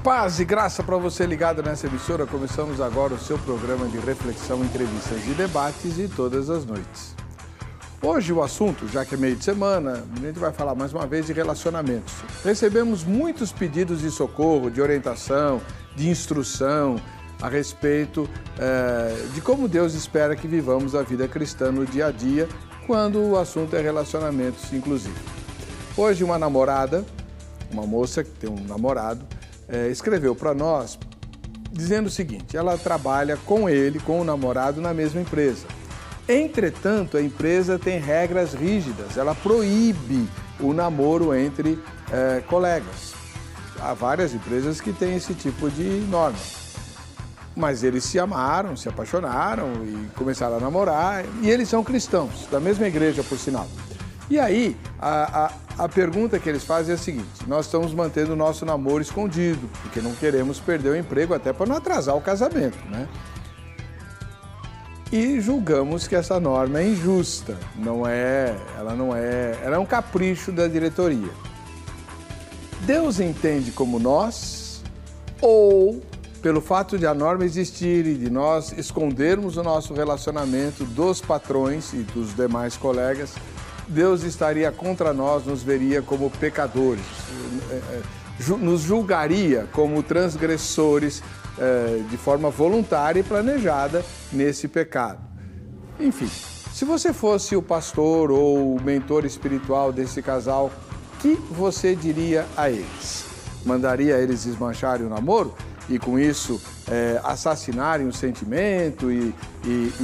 Paz e graça para você ligado nessa emissora. Começamos agora o seu programa de reflexão, entrevistas e debates de todas as noites. Hoje o assunto, já que é meio de semana, a gente vai falar mais uma vez de relacionamentos. Recebemos muitos pedidos de socorro, de orientação, de instrução a respeito de como Deus espera que vivamos a vida cristã no dia a dia, quando o assunto é relacionamentos, inclusive. Hoje uma namorada, uma moça que tem um namorado, escreveu para nós dizendo o seguinte: ela trabalha com ele, com o namorado, na mesma empresa. Entretanto, a empresa tem regras rígidas, ela proíbe o namoro entre colegas. Há várias empresas que têm esse tipo de norma. Mas eles se amaram, se apaixonaram e começaram a namorar. E eles são cristãos, da mesma igreja, por sinal. E aí, a pergunta que eles fazem é a seguinte: nós estamos mantendo o nosso namoro escondido, porque não queremos perder o emprego, até para não atrasar o casamento, né? E julgamos que essa norma é injusta, ela é um capricho da diretoria. Deus entende como nós, ou pelo fato de a norma existir e de nós escondermos o nosso relacionamento dos patrões e dos demais colegas, Deus estaria contra nós, nos veria como pecadores, nos julgaria como transgressores de forma voluntária e planejada nesse pecado. Enfim, se você fosse o pastor ou o mentor espiritual desse casal, o que você diria a eles? Mandaria eles desmancharem o namoro e com isso assassinarem o sentimento e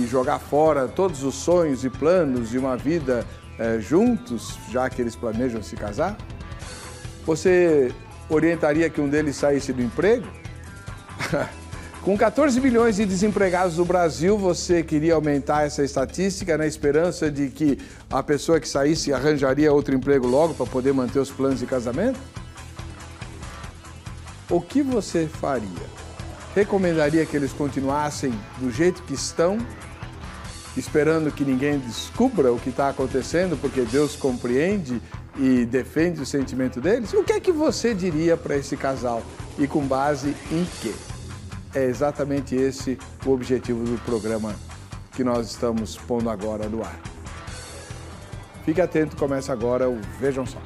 jogar fora todos os sonhos e planos de uma vida juntos, já que eles planejam se casar? Você orientaria que um deles saísse do emprego? Com 14 milhões de desempregados no Brasil, você queria aumentar essa estatística na esperança de que a pessoa que saísse arranjaria outro emprego logo para poder manter os planos de casamento? O que você faria? Recomendaria que eles continuassem do jeito que estão, esperando que ninguém descubra o que está acontecendo, porque Deus compreende e defende o sentimento deles? O que é que você diria para esse casal e com base em quê? É exatamente esse o objetivo do programa que nós estamos pondo agora no ar. Fique atento, começa agora o Vejam Só.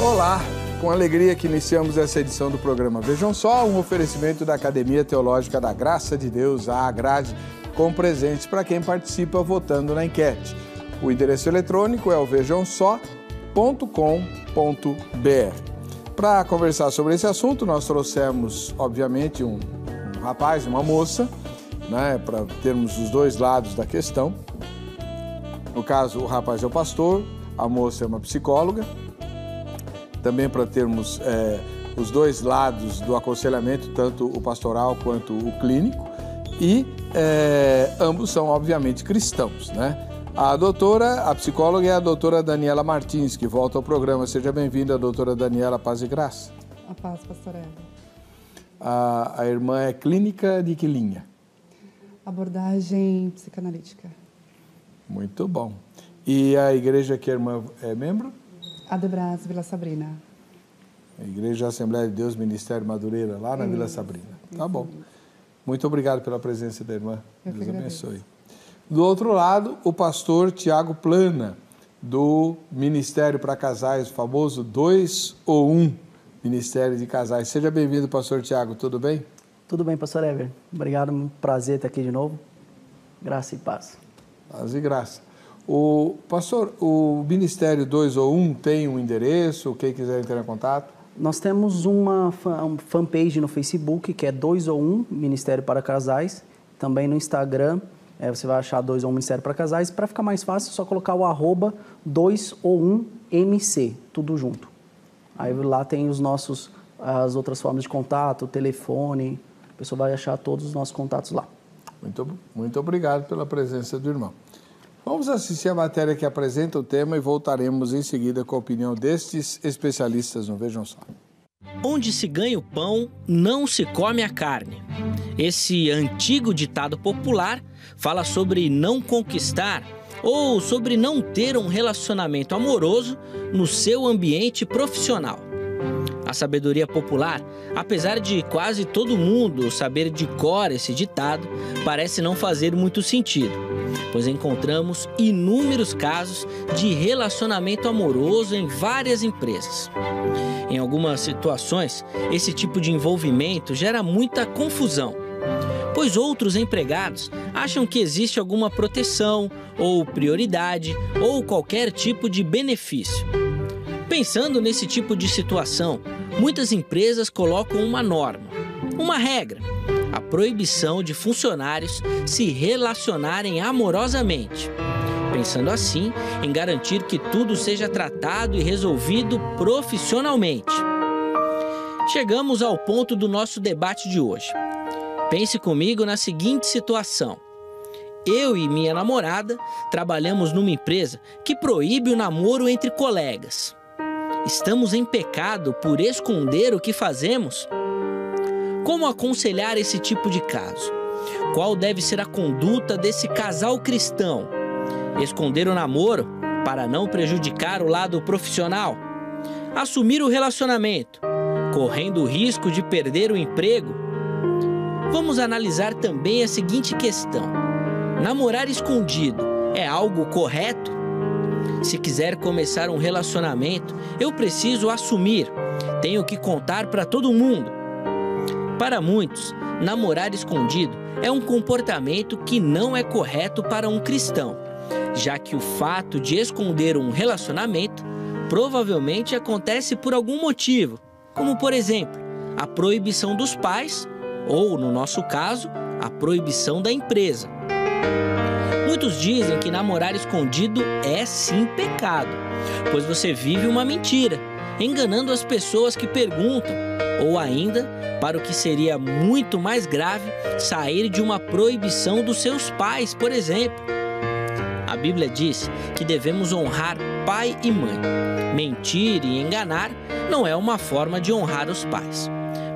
Olá, com alegria que iniciamos essa edição do programa Vejam Só, um oferecimento da Academia Teológica da Graça de Deus, a AGRADE, com presentes para quem participa votando na enquete. O endereço eletrônico é o vejamsó.com.br. Para conversar sobre esse assunto, nós trouxemos, obviamente, um rapaz e uma moça, né, para termos os dois lados da questão. No caso, o rapaz é o pastor, a moça é uma psicóloga. Também para termos os dois lados do aconselhamento, tanto o pastoral quanto o clínico, e ambos são, obviamente, cristãos, né? A psicóloga é a doutora Daniela Martins, que volta ao programa. Seja bem-vinda, doutora Daniela, paz e graça. A paz, pastor Éder. A irmã é clínica de que linha? Abordagem psicanalítica. Muito bom. E a igreja que a irmã é membro? Adebras, Vila Sabrina. A Igreja Assembleia de Deus, Ministério Madureira, lá na Vila Sabrina. Tá bom. Muito obrigado pela presença da irmã. Deus abençoe. Do outro lado, o pastor Tiago Plana, do Ministério para Casais, o famoso 2 ou 1 Ministério de Casais. Seja bem-vindo, pastor Tiago, tudo bem? Tudo bem, pastor Ever. Obrigado, um prazer estar aqui de novo. Graça e paz. Paz e graça. Pastor, o Ministério 2 ou 1 tem um endereço, quem quiser entrar em contato? Nós temos uma fanpage no Facebook, que é 2 ou 1 Ministério para Casais. Também no Instagram, você vai achar 2 ou 1 Ministério para Casais. Para ficar mais fácil, é só colocar o arroba 2 ou 1 MC, tudo junto. Aí lá tem as outras formas de contato, o telefone, a pessoa vai achar todos os nossos contatos lá. Muito obrigado pela presença do irmão. Vamos assistir a matéria que apresenta o tema e voltaremos em seguida com a opinião destes especialistas no Vejam Só. Onde se ganha o pão, não se come a carne. Esse antigo ditado popular fala sobre não conquistar ou sobre não ter um relacionamento amoroso no seu ambiente profissional. A sabedoria popular, apesar de quase todo mundo saber de cor esse ditado, parece não fazer muito sentido, pois encontramos inúmeros casos de relacionamento amoroso em várias empresas. Em algumas situações, esse tipo de envolvimento gera muita confusão, pois outros empregados acham que existe alguma proteção, ou prioridade, ou qualquer tipo de benefício. Pensando nesse tipo de situação, muitas empresas colocam uma norma, uma regra, a proibição de funcionários se relacionarem amorosamente, pensando assim em garantir que tudo seja tratado e resolvido profissionalmente. Chegamos ao ponto do nosso debate de hoje. Pense comigo na seguinte situação. Eu e minha namorada trabalhamos numa empresa que proíbe o namoro entre colegas. Estamos em pecado por esconder o que fazemos? Como aconselhar esse tipo de caso? Qual deve ser a conduta desse casal cristão? Esconder o namoro para não prejudicar o lado profissional? Assumir o relacionamento, correndo o risco de perder o emprego? Vamos analisar também a seguinte questão: namorar escondido é algo correto? Se quiser começar um relacionamento, eu preciso assumir, tenho que contar para todo mundo. Para muitos, namorar escondido é um comportamento que não é correto para um cristão, já que o fato de esconder um relacionamento provavelmente acontece por algum motivo, como por exemplo, a proibição dos pais ou, no nosso caso, a proibição da empresa. Muitos dizem que namorar escondido é sim pecado, pois você vive uma mentira, enganando as pessoas que perguntam, ou ainda, para o que seria muito mais grave, sair de uma proibição dos seus pais, por exemplo. A Bíblia diz que devemos honrar pai e mãe. Mentir e enganar não é uma forma de honrar os pais.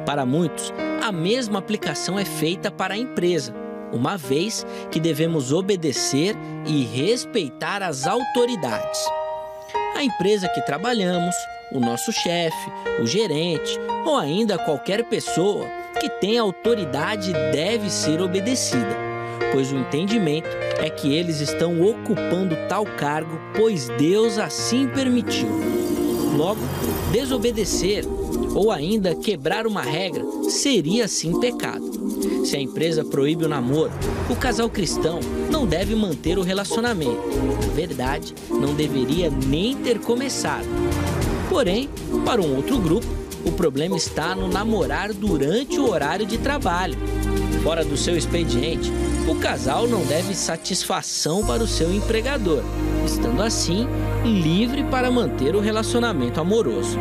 Para muitos, a mesma aplicação é feita para a empresa, uma vez que devemos obedecer e respeitar as autoridades. A empresa que trabalhamos, o nosso chefe, o gerente ou ainda qualquer pessoa que tenha autoridade deve ser obedecida, pois o entendimento é que eles estão ocupando tal cargo, pois Deus assim permitiu. Logo, desobedecer ou ainda quebrar uma regra seria sim pecado. Se a empresa proíbe o namoro, o casal cristão não deve manter o relacionamento. Na verdade, não deveria nem ter começado. Porém, para um outro grupo, o problema está no namorar durante o horário de trabalho. Fora do seu expediente, o casal não deve satisfação para o seu empregador, estando assim livre para manter o relacionamento amoroso.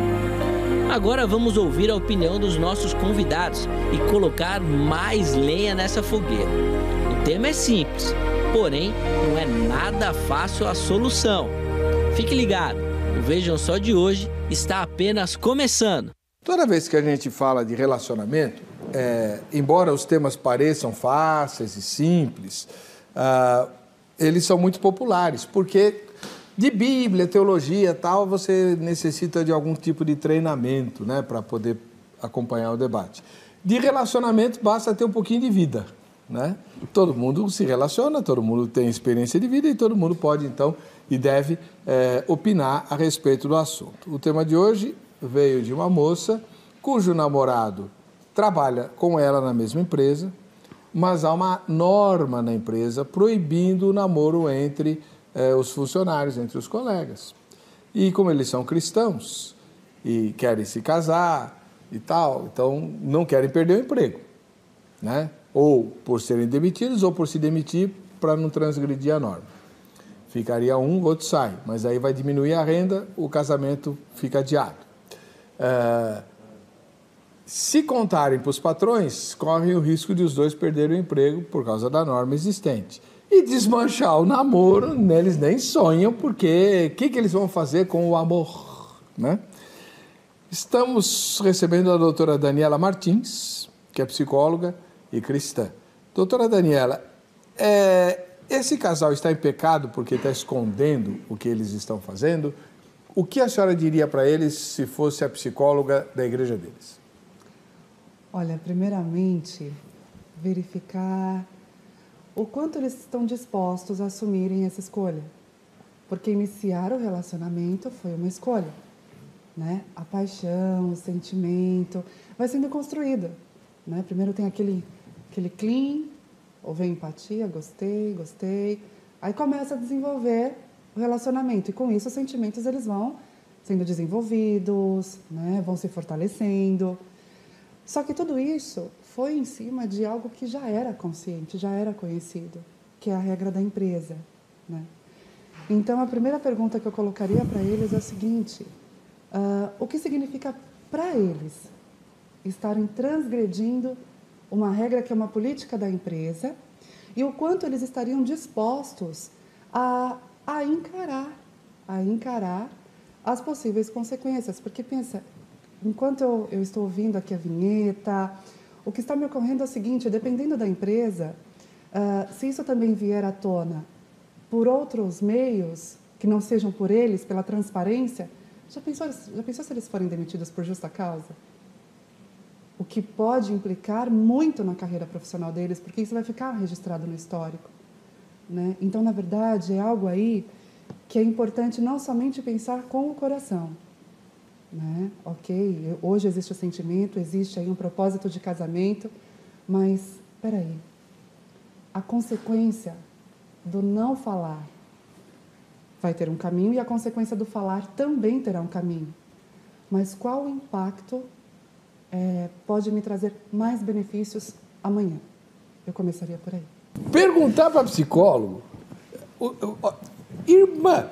Agora vamos ouvir a opinião dos nossos convidados e colocar mais lenha nessa fogueira. O tema é simples, porém não é nada fácil a solução. Fique ligado, o Vejam Só de hoje está apenas começando. Toda vez que a gente fala de relacionamento, embora os temas pareçam fáceis e simples, eles são muito populares, porque de Bíblia, teologia e tal, você necessita de algum tipo de treinamento, né, para poder acompanhar o debate. De relacionamento, basta ter um pouquinho de vida, né? Todo mundo se relaciona, todo mundo tem experiência de vida e todo mundo pode, então, e deve opinar a respeito do assunto. O tema de hoje veio de uma moça cujo namorado trabalha com ela na mesma empresa, mas há uma norma na empresa proibindo o namoro entre os funcionários, entre os colegas. E como eles são cristãos e querem se casar e tal, então não querem perder o emprego, né? Ou por serem demitidos ou por se demitir para não transgredir a norma. Ficaria um, outro sai, mas aí vai diminuir a renda, o casamento fica adiado. Se contarem para os patrões, correm o risco de os dois perderem o emprego por causa da norma existente. E desmanchar o namoro, eles nem sonham, porque o que eles vão fazer com o amor, né? Estamos recebendo a doutora Daniela Martins, que é psicóloga e cristã. Doutora Daniela, esse casal está em pecado porque está escondendo o que eles estão fazendo? O que a senhora diria para eles se fosse a psicóloga da igreja deles? Olha, primeiramente, verificar o quanto eles estão dispostos a assumirem essa escolha. Porque iniciar o relacionamento foi uma escolha, né? A paixão, o sentimento, vai sendo construído, né? Primeiro tem aquele clean, ou vem empatia, gostei. Aí começa a desenvolver o relacionamento. E com isso os sentimentos eles vão sendo desenvolvidos, né? Vão se fortalecendo. Só que tudo isso foi em cima de algo que já era consciente, já era conhecido, que é a regra da empresa, né? Então, a primeira pergunta que eu colocaria para eles é o seguinte: o que significa para eles estarem transgredindo uma regra que é uma política da empresa e o quanto eles estariam dispostos a encarar as possíveis consequências? Porque pensa, enquanto eu estou ouvindo aqui a vinheta, o que está me ocorrendo é o seguinte: dependendo da empresa, se isso também vier à tona por outros meios, que não sejam por eles, pela transparência, já pensou se eles forem demitidos por justa causa? O que pode implicar muito na carreira profissional deles, porque isso vai ficar registrado no histórico, né? Então, na verdade, é algo aí que é importante não somente pensar com o coração, né? Ok, hoje existe o sentimento, existe aí um propósito de casamento, mas, peraí, a consequência do não falar vai ter um caminho e a consequência do falar também terá um caminho. Mas qual o impacto pode me trazer mais benefícios amanhã? Eu começaria por aí. Perguntar para psicólogo, irmã,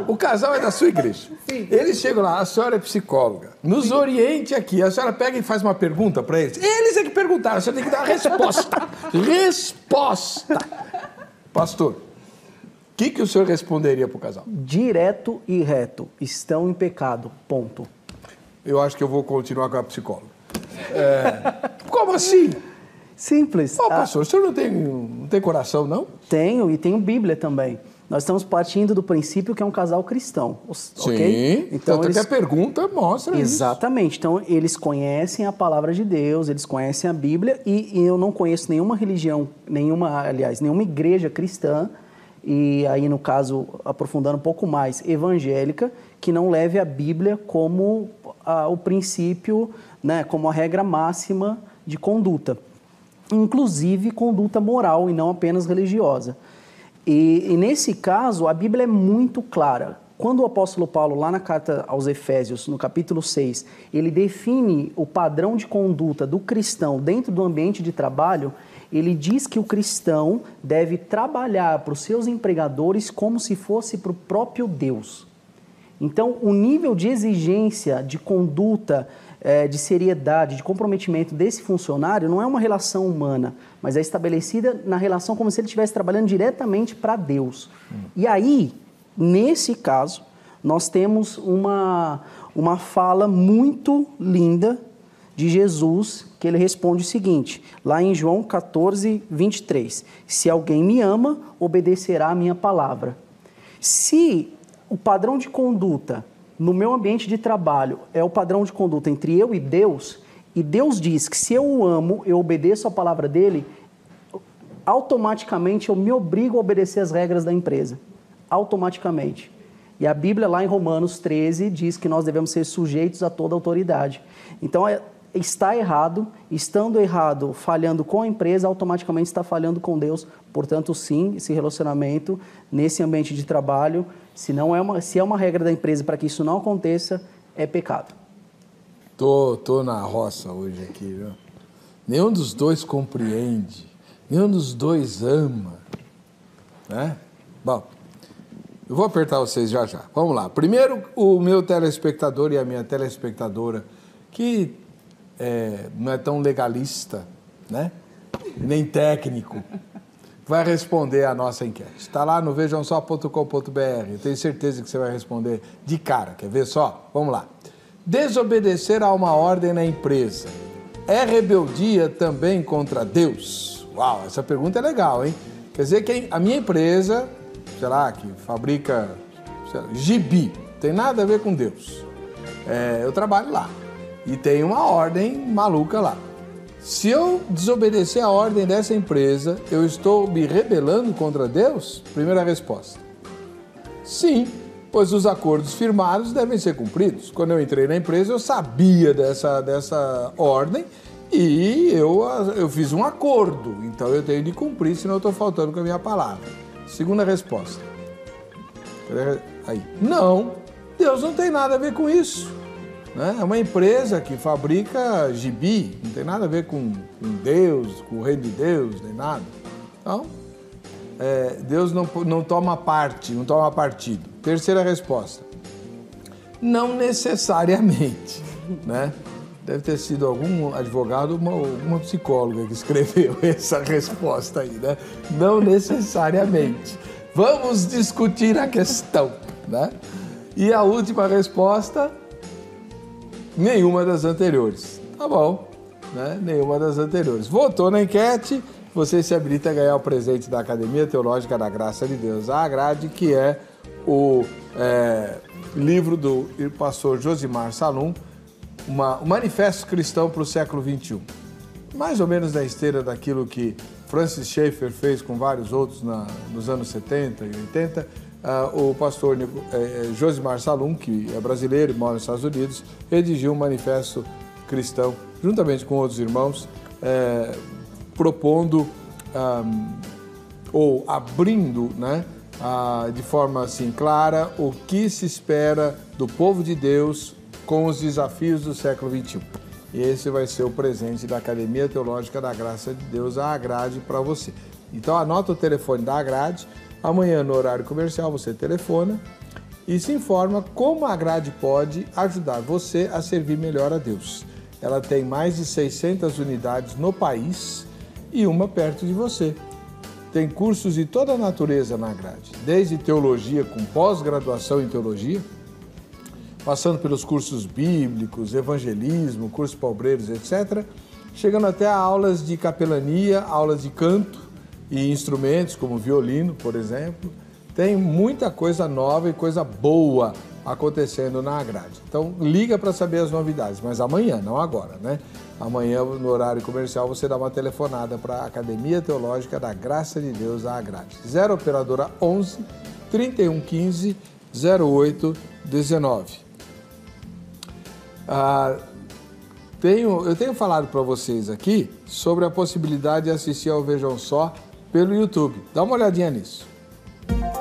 o casal é da sua igreja. Sim. Eles chegam lá, a senhora é psicóloga, nos oriente aqui, a senhora pega e faz uma pergunta para eles. Eles é que perguntaram, a senhora tem que dar a resposta. Resposta! Pastor, o que o senhor responderia para o casal? Direto e reto. Estão em pecado. Ponto. Eu acho que eu vou continuar com a psicóloga. Como assim? Simples. Pastor, o senhor não tem coração, não? Tenho, e tenho Bíblia também. Nós estamos partindo do princípio que é um casal cristão. Sim. Ok? Então, até a pergunta mostra isso. Exatamente. Então, eles conhecem a palavra de Deus, eles conhecem a Bíblia, e eu não conheço nenhuma religião, nenhuma igreja cristã, e aí, no caso, aprofundando um pouco mais, evangélica, que não leve a Bíblia como o princípio, né, como a regra máxima de conduta. Inclusive, conduta moral e não apenas religiosa. E nesse caso, a Bíblia é muito clara. Quando o apóstolo Paulo, lá na carta aos Efésios, no capítulo 6, ele define o padrão de conduta do cristão dentro do ambiente de trabalho, ele diz que o cristão deve trabalhar para os seus empregadores como se fosse para o próprio Deus. Então, o nível de exigência, de conduta, de seriedade, de comprometimento desse funcionário não é uma relação humana, mas é estabelecida na relação como se ele estivesse trabalhando diretamente para Deus. E aí, nesse caso, nós temos uma fala muito linda de Jesus, que ele responde o seguinte, lá em João 14, 23. Se alguém me ama, obedecerá a minha palavra. Se o padrão de conduta no meu ambiente de trabalho é o padrão de conduta entre eu e Deus diz que se eu o amo, eu obedeço a palavra dele, automaticamente eu me obrigo a obedecer as regras da empresa. Automaticamente. E a Bíblia, lá em Romanos 13, diz que nós devemos ser sujeitos a toda autoridade. Então, está errado, estando errado, falhando com a empresa, automaticamente está falhando com Deus. Portanto, sim, esse relacionamento, nesse ambiente de trabalho, se é uma regra da empresa para que isso não aconteça, é pecado. Tô na roça hoje aqui, viu? Nenhum dos dois compreende, nenhum dos dois ama, né? Bom, eu vou apertar vocês já. Vamos lá. Primeiro, o meu telespectador e a minha telespectadora, que não é tão legalista, né? Nem técnico, vai responder a nossa enquete. Está lá no vejamsó.com.br. Eu tenho certeza que você vai responder de cara. Quer ver só? Vamos lá. Desobedecer a uma ordem na empresa é rebeldia também contra Deus? Uau, essa pergunta é legal, hein? Quer dizer que a minha empresa, sei lá, que fabrica gibi, tem nada a ver com Deus. Eu trabalho lá e tem uma ordem maluca lá. Se eu desobedecer a ordem dessa empresa, eu estou me rebelando contra Deus? Primeira resposta. Sim, pois os acordos firmados devem ser cumpridos. Quando eu entrei na empresa, eu sabia dessa ordem e eu fiz um acordo. Então eu tenho de cumprir, senão eu estou faltando com a minha palavra. Segunda resposta. Aí. Não, Deus não tem nada a ver com isso. Né? É uma empresa que fabrica gibi, não tem nada a ver com Deus, com o reino de Deus, nem nada. Então, Deus não toma parte, não toma partido. Terceira resposta. Não necessariamente, né? Deve ter sido algum advogado ou uma psicóloga que escreveu essa resposta aí, né? Não necessariamente. Vamos discutir a questão, né? E a última resposta, nenhuma das anteriores. Tá bom, né? Nenhuma das anteriores. Votou na enquete, você se habilita a ganhar o presente da Academia Teológica da Graça de Deus, a Agrade, que é o livro do pastor Josimar Salum, o Manifesto Cristão para o século XXI. Mais ou menos na esteira daquilo que Francis Schaeffer fez com vários outros nos anos 70 e 80, o pastor Josimar Salum, que é brasileiro e mora nos Estados Unidos, redigiu um manifesto cristão, juntamente com outros irmãos, propondo ou abrindo, né, de forma assim clara o que se espera do povo de Deus com os desafios do século XXI. E esse vai ser o presente da Academia Teológica da Graça de Deus, a Agrade, para você. Então anota o telefone da Agrade, amanhã no horário comercial você telefona e se informa como a Agrade pode ajudar você a servir melhor a Deus. Ela tem mais de 600 unidades no país e uma perto de você. Tem cursos de toda a natureza na Agrade, desde teologia com pós-graduação em teologia, passando pelos cursos bíblicos, evangelismo, cursos para obreiros, etc., chegando até a aulas de capelania, aulas de canto e instrumentos como violino, por exemplo. Tem muita coisa nova e coisa boa acontecendo na Agrade. Então, liga para saber as novidades, mas amanhã, não agora, né? Amanhã, no horário comercial, você dá uma telefonada para a Academia Teológica da Graça de Deus, a Agrade. 0 operadora 11 3115 0819. Eu tenho falado para vocês aqui sobre a possibilidade de assistir ao Vejam Só pelo YouTube. Dá uma olhadinha nisso.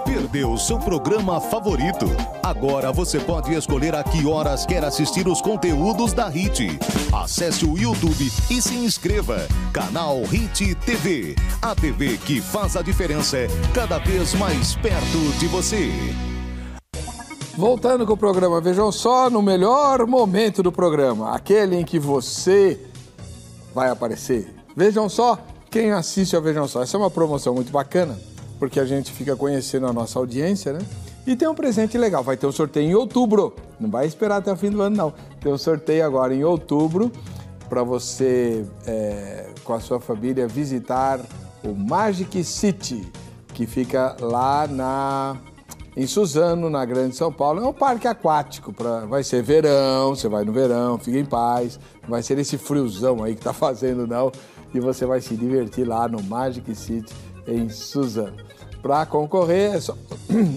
Perdeu seu programa favorito? Agora você pode escolher a que horas quer assistir os conteúdos da HIT. Acesse o YouTube e se inscreva. Canal HIT TV. A TV que faz a diferença cada vez mais perto de você. Voltando com o programa Vejam Só, no melhor momento do programa, aquele em que você vai aparecer. Vejam só, quem assiste ao Vejam Só. Essa é uma promoção muito bacana, porque a gente fica conhecendo a nossa audiência, né? E tem um presente legal, vai ter um sorteio em outubro. Não vai esperar até o fim do ano, não. Tem um sorteio agora em outubro para você, com a sua família, visitar o Magic City, que fica lá em Suzano, na Grande São Paulo. É um parque aquático, vai ser verão, você vai no verão, fica em paz. Não vai ser esse friozão aí que tá fazendo, não. E você vai se divertir lá no Magic City, em Suzano. Para concorrer,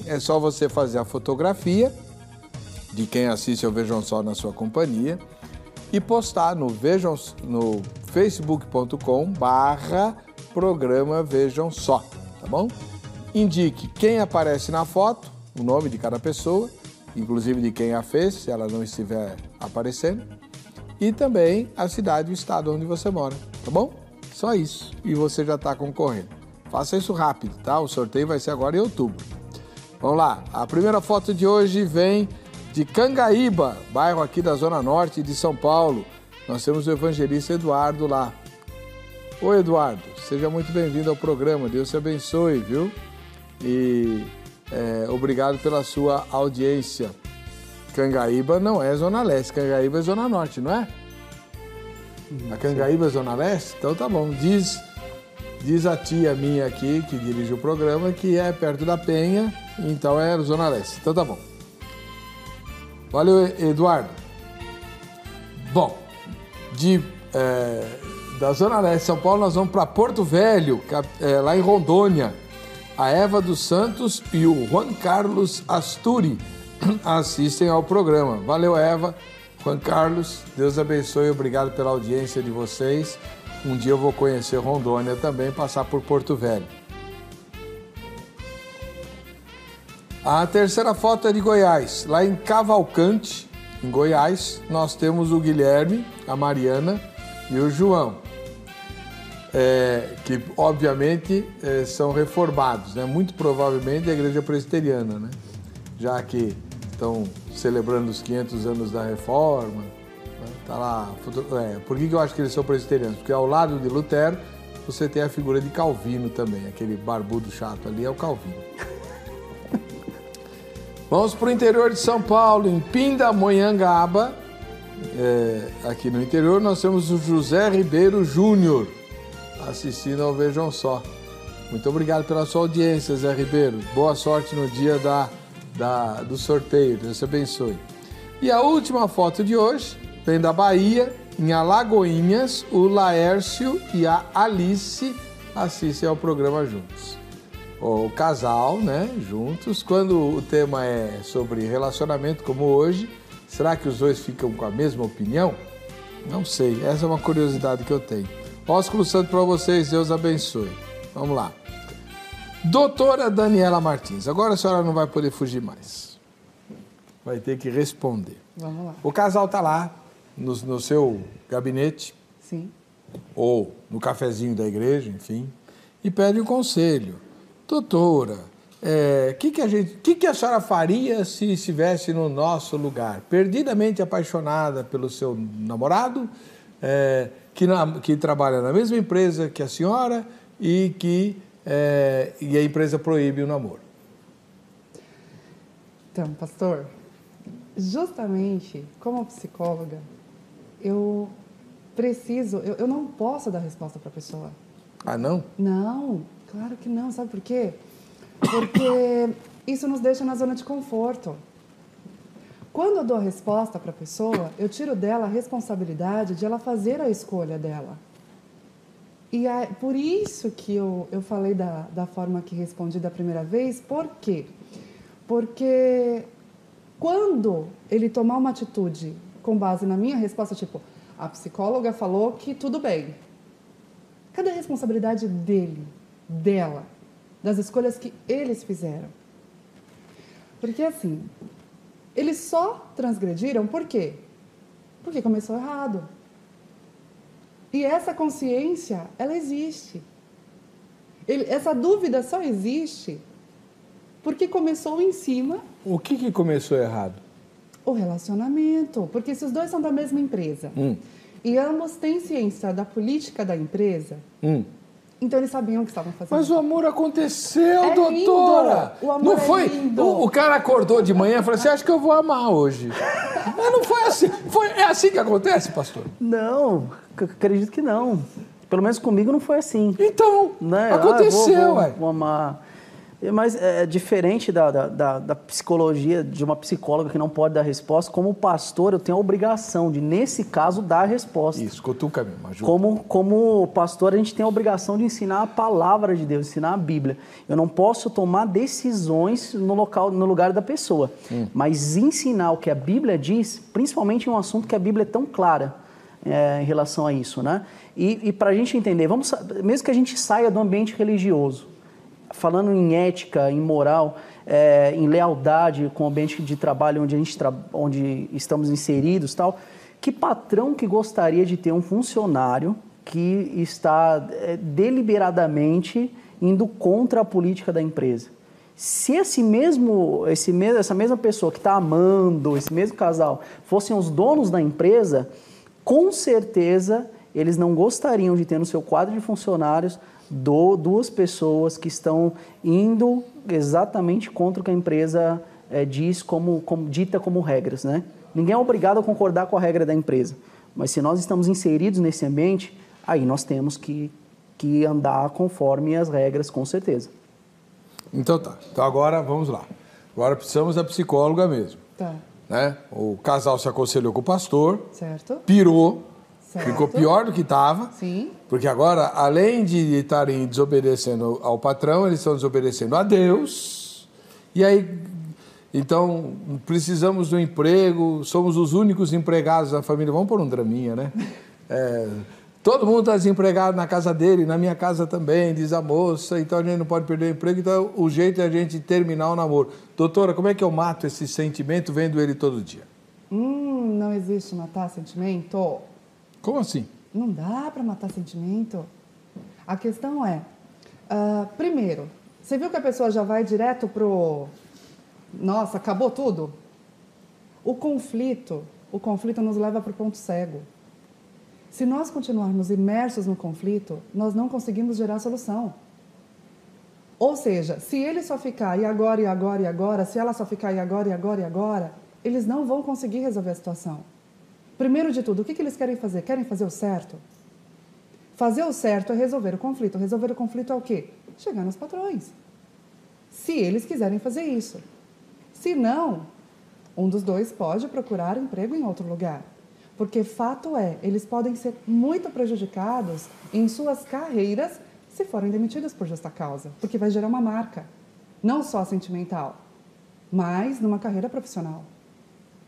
é só você fazer a fotografia de quem assiste ao Vejam Só na sua companhia e postar no facebook.com/programa Vejam Só, tá bom? Indique quem aparece na foto, o nome de cada pessoa, inclusive de quem a fez, se ela não estiver aparecendo, e também a cidade e o estado onde você mora, tá bom? Só isso, e você já está concorrendo. Faça isso rápido, tá? O sorteio vai ser agora em outubro. Vamos lá, a primeira foto de hoje vem de Cangaíba, bairro aqui da Zona Norte de São Paulo. Nós temos o evangelista Eduardo lá. Oi, Eduardo, seja muito bem-vindo ao programa, Deus te abençoe, viu? E obrigado pela sua audiência. Cangaíba não é Zona Leste, Cangaíba é Zona Norte, não é? A Cangaíba é Zona Leste? Então tá bom. Diz a tia minha aqui, que dirige o programa, que é perto da Penha, então é Zona Leste. Então tá bom. Valeu, Eduardo. Bom, da Zona Leste de São Paulo, nós vamos para Porto Velho, lá em Rondônia. A Eva dos Santos e o Juan Carlos Asturi assistem ao programa. Valeu, Eva, Juan Carlos, Deus abençoe, obrigado pela audiência de vocês. Um dia eu vou conhecer Rondônia também, passar por Porto Velho. A terceira foto é de Goiás. Lá em Cavalcante, em Goiás, nós temos o Guilherme, a Mariana e o João. Que obviamente são reformados, né? Muito provavelmente da Igreja Presbiteriana, né? Já que estão celebrando os 500 anos da Reforma, né? Tá lá. Por que eu acho que eles são presbiterianos? Porque ao lado de Lutero você tem a figura de Calvino também, aquele barbudo chato ali é o Calvino. Vamos para o interior de São Paulo, em Pindamonhangaba, aqui no interior nós temos o José Ribeiro Júnior assistindo ao Vejam Só. Muito obrigado pela sua audiência, Zé Ribeiro. Boa sorte no dia do sorteio. Deus te abençoe. E a última foto de hoje vem da Bahia, em Alagoinhas. O Laércio e a Alice assistem ao programa juntos. O casal, né, juntos. Quando o tema é sobre relacionamento, como hoje, será que os dois ficam com a mesma opinião? Não sei. Essa é uma curiosidade que eu tenho. Ósculo Santo para vocês, Deus abençoe. Vamos lá. Doutora Daniela Martins, agora a senhora não vai poder fugir mais. Vai ter que responder. Vamos lá. O casal está lá, no seu gabinete. Sim. Ou no cafezinho da igreja, enfim, e pede um conselho. Doutora, que a senhora faria se estivesse no nosso lugar? Perdidamente apaixonada pelo seu namorado, que trabalha na mesma empresa que a senhora e a empresa proíbe o namoro. Então, pastor, justamente como psicóloga, eu não posso dar resposta para a pessoa. Ah, não? Não, claro que não. Sabe por quê? Porque isso nos deixa na zona de conforto. Quando eu dou a resposta para a pessoa, eu tiro dela a responsabilidade de ela fazer a escolha dela. E por isso que eu falei da forma que respondi da primeira vez. Por quê? Porque quando ele tomar uma atitude com base na minha resposta, tipo, a psicóloga falou que tudo bem. Cadê a responsabilidade dela, das escolhas que eles fizeram? Porque assim, eles só transgrediram por quê? Porque começou errado. E essa consciência, ela existe. Essa dúvida só existe porque começou em cima... O que começou errado? O relacionamento. Porque se os dois são da mesma empresa e ambos têm ciência da política da empresa, então eles sabiam o que estavam fazendo. Mas o amor aconteceu, doutora! Lindo. O amor não foi? Lindo. O cara acordou de manhã e falou assim, acho que eu vou amar hoje. Mas não foi assim. É assim que acontece, pastor? Não, acredito que não. Pelo menos comigo não foi assim. Então, né? aconteceu, vou amar. Mas é diferente da psicologia, de uma psicóloga que não pode dar resposta. Como pastor, eu tenho a obrigação de, nesse caso, dar a resposta. Isso, cutuca mesmo, ajuda. Como pastor, a gente tem a obrigação de ensinar a palavra de Deus, ensinar a Bíblia. Eu não posso tomar decisões no lugar da pessoa, mas ensinar o que a Bíblia diz, principalmente em um assunto que a Bíblia é tão clara em relação a isso, né? E para a gente entender, mesmo que a gente saia do ambiente religioso, falando em ética, em moral, em lealdade com o ambiente de trabalho onde estamos inseridos, tal, que patrão que gostaria de ter um funcionário que está deliberadamente indo contra a política da empresa? Se essa mesma pessoa que está amando, esse mesmo casal, fossem os donos da empresa, com certeza eles não gostariam de ter no seu quadro de funcionários duas pessoas que estão indo exatamente contra o que a empresa diz dita como regras, né? Ninguém é obrigado a concordar com a regra da empresa, mas se nós estamos inseridos nesse ambiente, aí nós temos que andar conforme as regras, com certeza. Então tá. Então agora vamos lá. Agora precisamos da psicóloga mesmo. Tá. Né? O casal se aconselhou com o pastor, Certo. pirou, Certo. ficou pior do que estava. Sim. Porque agora, além de estarem desobedecendo ao patrão, eles estão desobedecendo a Deus. E aí, então, precisamos do emprego, somos os únicos empregados da família. Vamos pôr um draminha, né? Todo mundo está desempregado na casa dele, na minha casa também, diz a moça, então a gente não pode perder o emprego, então o jeito é a gente terminar o namoro. Doutora, como é que eu mato esse sentimento vendo ele todo dia? Não existe matar sentimento. Como assim? Não dá para matar sentimento. A questão é, primeiro, você viu que a pessoa já vai direto pro... Nossa, acabou tudo? O conflito nos leva para o ponto cego. Se nós continuarmos imersos no conflito, nós não conseguimos gerar solução. Ou seja, se ele só ficar e agora, e agora, e agora, se ela só ficar e agora, e agora, e agora, eles não vão conseguir resolver a situação. Primeiro de tudo, o que eles querem fazer? Querem fazer o certo? Fazer o certo é resolver o conflito. Resolver o conflito é o quê? Chegar nos patrões. Se eles quiserem fazer isso. Se não, um dos dois pode procurar emprego em outro lugar. Porque fato é, eles podem ser muito prejudicados em suas carreiras se forem demitidos por justa causa. Porque vai gerar uma marca, não só sentimental, mas numa carreira profissional.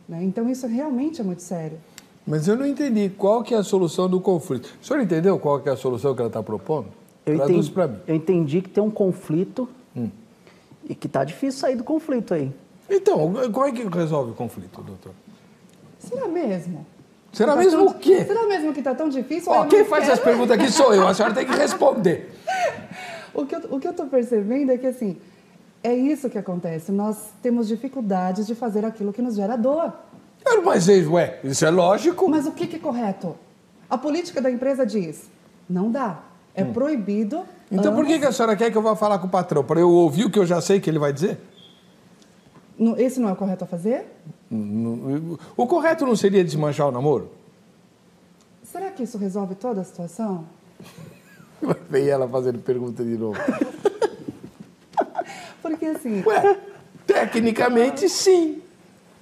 Né? Então isso realmente é muito sério. Mas eu não entendi qual que é a solução do conflito. O senhor entendeu qual que é a solução que ela está propondo? Traduz para mim. Eu entendi que tem um conflito e que está difícil sair do conflito aí. Então, como é que resolve o conflito, doutor? Será mesmo? Será mesmo o quê? Será mesmo que está tão difícil? Quem faz as perguntas aqui sou eu, a senhora tem que responder. O que eu estou percebendo é que, assim, é isso que acontece. Nós temos dificuldades de fazer aquilo que nos gera dor. Mas, isso é lógico. Mas o que é correto? A política da empresa diz, não dá, é proibido. Então por que a senhora quer que eu vá falar com o patrão? Para eu ouvir o que eu já sei que ele vai dizer? Esse não é o correto a fazer? O correto não seria desmanchar o namoro? Será que isso resolve toda a situação? Vem ela fazendo pergunta de novo. Porque assim... Tecnicamente sim.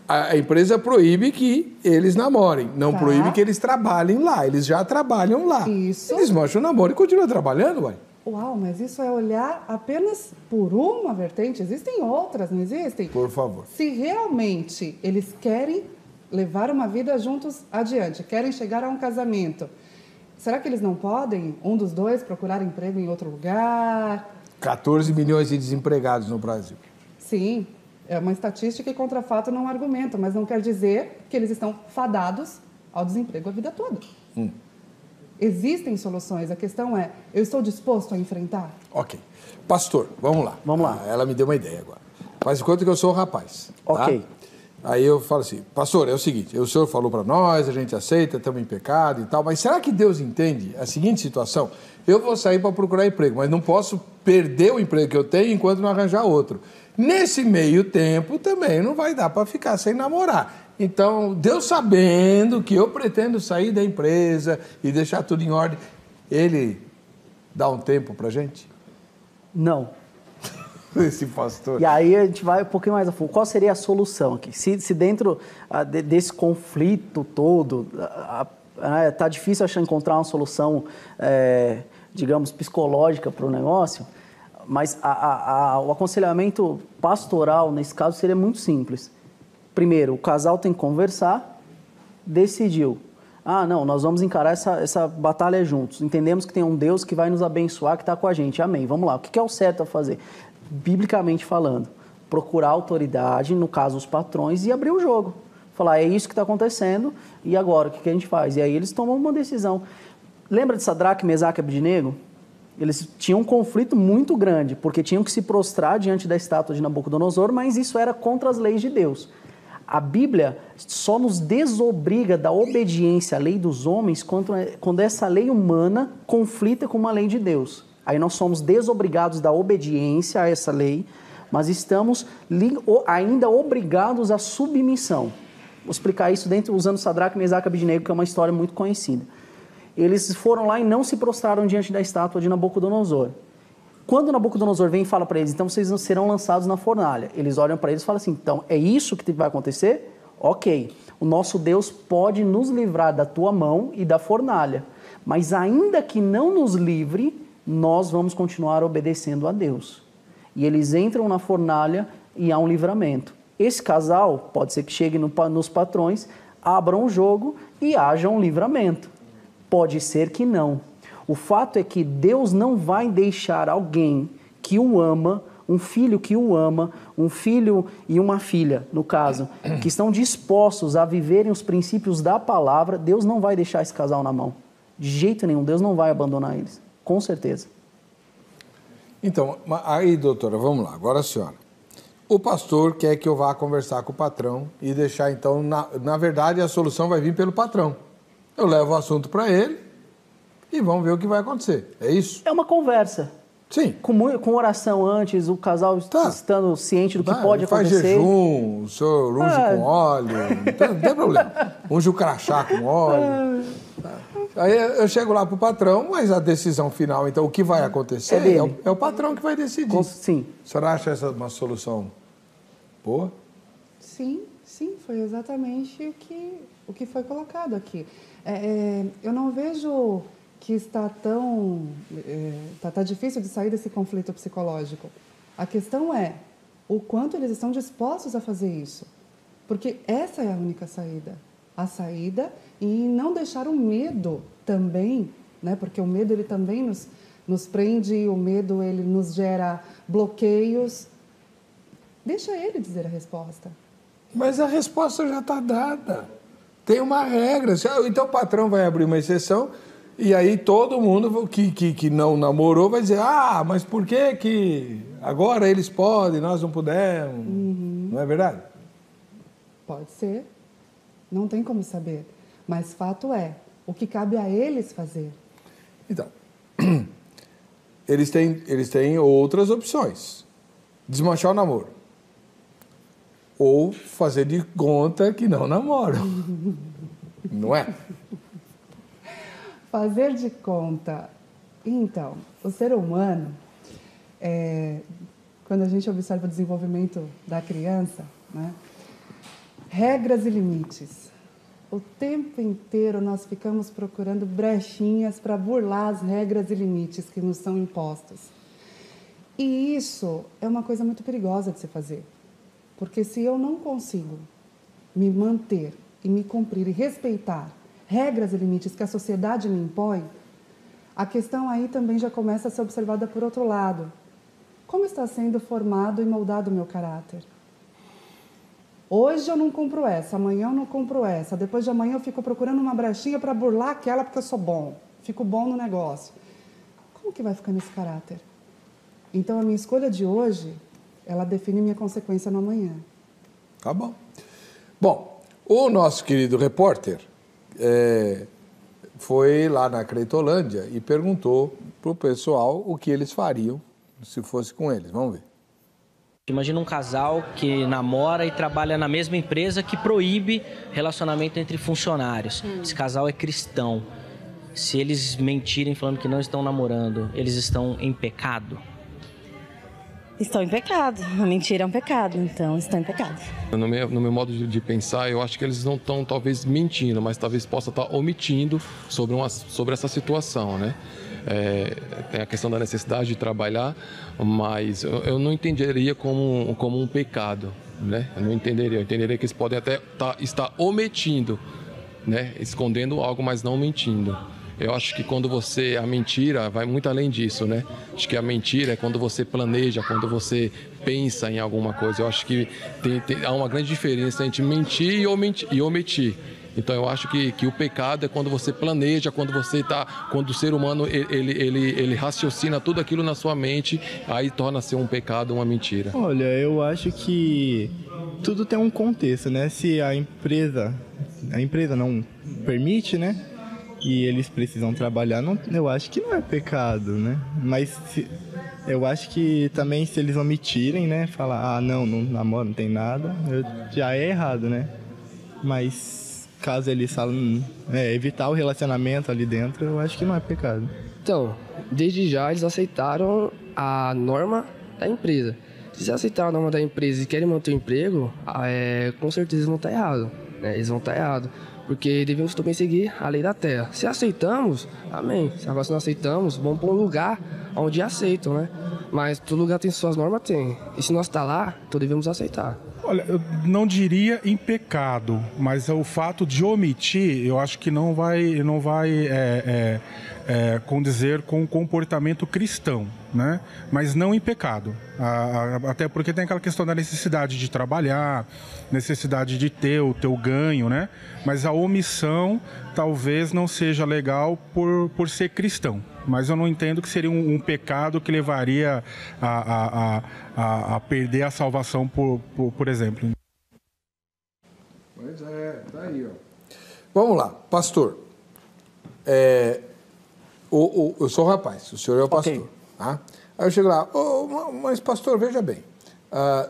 A empresa proíbe que eles namorem, não proíbe que eles trabalhem lá. Eles já trabalham lá. Isso. Eles mancham o namoro e continuam trabalhando, ué. Uau, mas isso é olhar apenas por uma vertente. Existem outras, não existem? Por favor. Se realmente eles querem levar uma vida juntos adiante, querem chegar a um casamento, será que eles não podem, um dos dois, procurar emprego em outro lugar? 14 milhões de desempregados no Brasil. Sim, é uma estatística e contra fato não argumenta, mas não quer dizer que eles estão fadados ao desemprego a vida toda. Existem soluções, a questão é, eu estou disposto a enfrentar? Ok. Pastor, vamos lá. Vamos lá. Ela me deu uma ideia agora. Faz de conta que eu sou um rapaz. Ok. Tá? Aí eu falo assim, pastor, é o seguinte, o senhor falou para nós, a gente aceita, estamos em pecado e tal, mas será que Deus entende a seguinte situação? Eu vou sair para procurar emprego, mas não posso perder o emprego que eu tenho enquanto não arranjar outro. Nesse meio tempo também não vai dar para ficar sem namorar. Então, Deus sabendo que eu pretendo sair da empresa e deixar tudo em ordem, Ele dá um tempo para gente? Não. Esse pastor. E aí a gente vai um pouquinho mais a fundo. Qual seria a solução aqui? Se dentro desse conflito todo, tá difícil encontrar uma solução, digamos, psicológica para o negócio, mas o aconselhamento pastoral, nesse caso, seria muito simples. Primeiro, o casal tem que conversar, decidiu. Não, nós vamos encarar essa batalha juntos. Entendemos que tem um Deus que vai nos abençoar, que está com a gente. Amém. Vamos lá. O que é o certo a fazer? Biblicamente falando, procurar a autoridade, no caso os patrões, e abrir o jogo. Falar, é isso que está acontecendo, e agora, o que a gente faz? E aí eles tomam uma decisão. Lembra de Sadraque, Mesaque e Abednego? Eles tinham um conflito muito grande, porque tinham que se prostrar diante da estátua de Nabucodonosor, mas isso era contra as leis de Deus. A Bíblia só nos desobriga da obediência à lei dos homens quando essa lei humana conflita com uma lei de Deus. Aí nós somos desobrigados da obediência a essa lei mas estamos ainda obrigados à submissão. Vou explicar isso usando Sadraque, Mesaque e Abednego, que é uma história muito conhecida. Eles foram lá e não se prostraram diante da estátua de Nabucodonosor. Quando Nabucodonosor vem e fala para eles, então vocês serão lançados na fornalha. Eles olham para eles e falam assim, então é isso que vai acontecer? Ok, o nosso Deus pode nos livrar da tua mão e da fornalha, mas ainda que não nos livre, nós vamos continuar obedecendo a Deus. E eles entram na fornalha e há um livramento. Esse casal pode ser que chegue nos patrões, abram o jogo e haja um livramento. Pode ser que não. O fato é que Deus não vai deixar alguém que o ama, um filho que o ama, um filho e uma filha, no caso, que estão dispostos a viverem os princípios da palavra, Deus não vai deixar esse casal na mão. De jeito nenhum, Deus não vai abandonar eles. Com certeza. Então, aí, doutora, vamos lá. Agora a senhora. O pastor quer que eu vá conversar com o patrão e deixar, então, na verdade, a solução vai vir pelo patrão. Eu levo o assunto para ele e vamos ver o que vai acontecer. É isso? É uma conversa. Sim. Com oração antes, o casal estando ciente do que pode acontecer. Faz jejum, o senhor unge com óleo, não tem problema. Unge o crachá com óleo. Aí eu chego lá para o patrão, mas a decisão final, então, o que vai acontecer é o patrão que vai decidir. Sim. A senhora acha essa uma solução boa? Sim, foi exatamente o que foi colocado aqui. Eu não vejo que está tá difícil de sair desse conflito psicológico. A questão é o quanto eles estão dispostos a fazer isso. Porque essa é a única saída. A saída e não deixar o medo também, né? Porque o medo ele também nos prende, o medo ele nos gera bloqueios. Deixa ele dizer a resposta. Mas a resposta já está dada. Tem uma regra. Então o patrão vai abrir uma exceção e aí todo mundo que não namorou vai dizer, mas por que agora eles podem, nós não podemos? Uhum. Não é verdade? Pode ser. Não tem como saber. Mas fato é, o que cabe a eles fazer. Então, eles têm outras opções. Desmanchar o namoro. Ou fazer de conta que não namoram. Não é? Fazer de conta. Então, o ser humano, quando a gente observa o desenvolvimento da criança, né, regras e limites. O tempo inteiro nós ficamos procurando brechinhas para burlar as regras e limites que nos são impostos. E isso é uma coisa muito perigosa de se fazer. Porque se eu não consigo me manter e me cumprir e respeitar regras e limites que a sociedade me impõe, a questão aí também já começa a ser observada por outro lado. Como está sendo formado e moldado o meu caráter? Hoje eu não cumpro essa, amanhã eu não cumpro essa, depois de amanhã eu fico procurando uma brechinha para burlar aquela porque eu sou bom, fico bom no negócio. Como que vai ficando esse caráter? Então a minha escolha de hoje, ela define minha consequência no amanhã. Tá bom. Bom, o nosso querido repórter foi lá na Cretolândia e perguntou para o pessoal o que eles fariam se fosse com eles. Vamos ver. Imagina um casal que namora e trabalha na mesma empresa que proíbe relacionamento entre funcionários. Esse casal é cristão. Se eles mentirem falando que não estão namorando, eles estão em pecado? Estão em pecado. A mentira é um pecado, então estão em pecado. No meu modo de pensar, eu acho que eles não estão talvez mentindo, mas talvez possa estar omitindo sobre essa situação, né? Tem a questão da necessidade de trabalhar, mas eu não entenderia como um pecado, né? Eu não entenderia. Eu entenderia que eles podem até estar omitindo, né? Escondendo algo, mas não mentindo. Eu acho que a mentira vai muito além disso, né? Acho que a mentira é quando você planeja, quando você pensa em alguma coisa. Eu acho que há uma grande diferença entre mentir e omitir. Então eu acho que o pecado é quando você planeja, quando o ser humano ele raciocina tudo aquilo na sua mente, aí torna-se um pecado, uma mentira. Olha, eu acho que tudo tem um contexto, né? Se a empresa não permite, né? E eles precisam trabalhar, eu acho que não é pecado, né? Mas Eu acho que também se eles omitirem, né, falar, não namoro, não tem nada, já é errado, né? Mas caso eles falam evitar o relacionamento ali dentro, eu acho que não é pecado. Então, desde já eles aceitaram a norma da empresa. Se eles aceitaram a norma da empresa e querem manter o emprego, com certeza eles vão estar errados. Né? Eles vão estar errados, porque devemos também seguir a lei da terra. Se aceitamos, amém. Agora se não aceitamos, vamos para um lugar onde aceitam, né? Mas todo lugar tem suas normas, tem. E se nós está lá, então devemos aceitar. Olha, eu não diria em pecado, mas o fato de omitir, eu acho que não vai condizer com o comportamento cristão, né? Mas não em pecado. Até porque tem aquela questão da necessidade de trabalhar, necessidade de ter o teu ganho, né? Mas a omissão talvez não seja legal por ser cristão. Mas eu não entendo que seria um pecado que levaria a perder a salvação, por exemplo. Pois é, tá aí, ó. Vamos lá, pastor. Eu sou o rapaz, o senhor é o pastor. Okay. Tá? Aí eu chego lá, mas pastor, veja bem,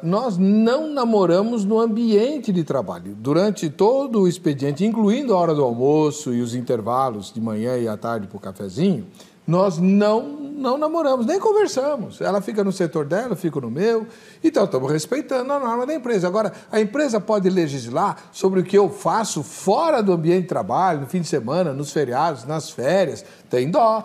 nós não namoramos no ambiente de trabalho. Durante todo o expediente, incluindo a hora do almoço e os intervalos de manhã e à tarde para o cafezinho, nós não namoramos, nem conversamos. Ela fica no setor dela, eu fico no meu. Então, estamos respeitando a norma da empresa. Agora, a empresa pode legislar sobre o que eu faço fora do ambiente de trabalho, no fim de semana, nos feriados, nas férias. Tem dó.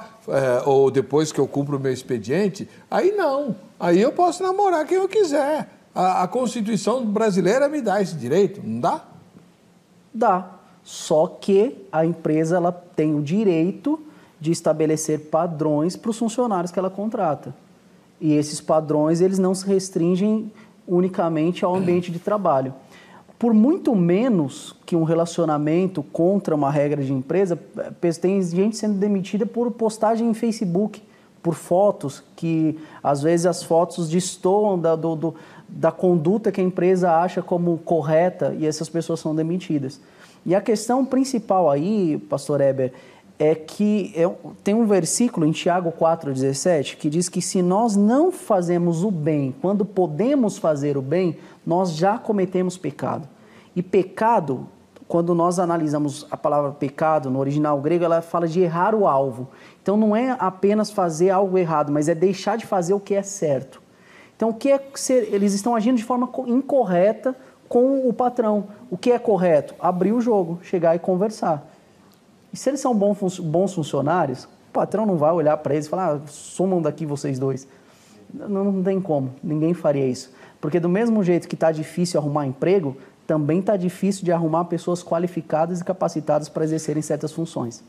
Ou depois que eu cumpro o meu expediente. Aí não. Aí eu posso namorar quem eu quiser. A Constituição brasileira me dá esse direito, não dá? Dá. Só que a empresa ela tem o direito de estabelecer padrões para os funcionários que ela contrata. E esses padrões, eles não se restringem unicamente ao ambiente de trabalho. Por muito menos que um relacionamento contra uma regra de empresa, tem gente sendo demitida por postagem em Facebook, por fotos, que às vezes as fotos destoam da conduta que a empresa acha como correta e essas pessoas são demitidas. E a questão principal aí, pastor Heber, é que tem um versículo em Tiago 4,17 que diz que se nós não fazemos o bem quando podemos fazer o bem, nós já cometemos pecado. E pecado, quando nós analisamos a palavra pecado no original grego, ela fala de errar o alvo. Então não é apenas fazer algo errado, mas é deixar de fazer o que é certo. Então eles estão agindo de forma incorreta com o patrão. O que é correto? Abrir o jogo, chegar e conversar. E se eles são bons funcionários, o patrão não vai olhar para eles e falar, sumam daqui vocês dois. Não tem como, ninguém faria isso. Porque do mesmo jeito que está difícil arrumar emprego, também está difícil de arrumar pessoas qualificadas e capacitadas para exercerem certas funções.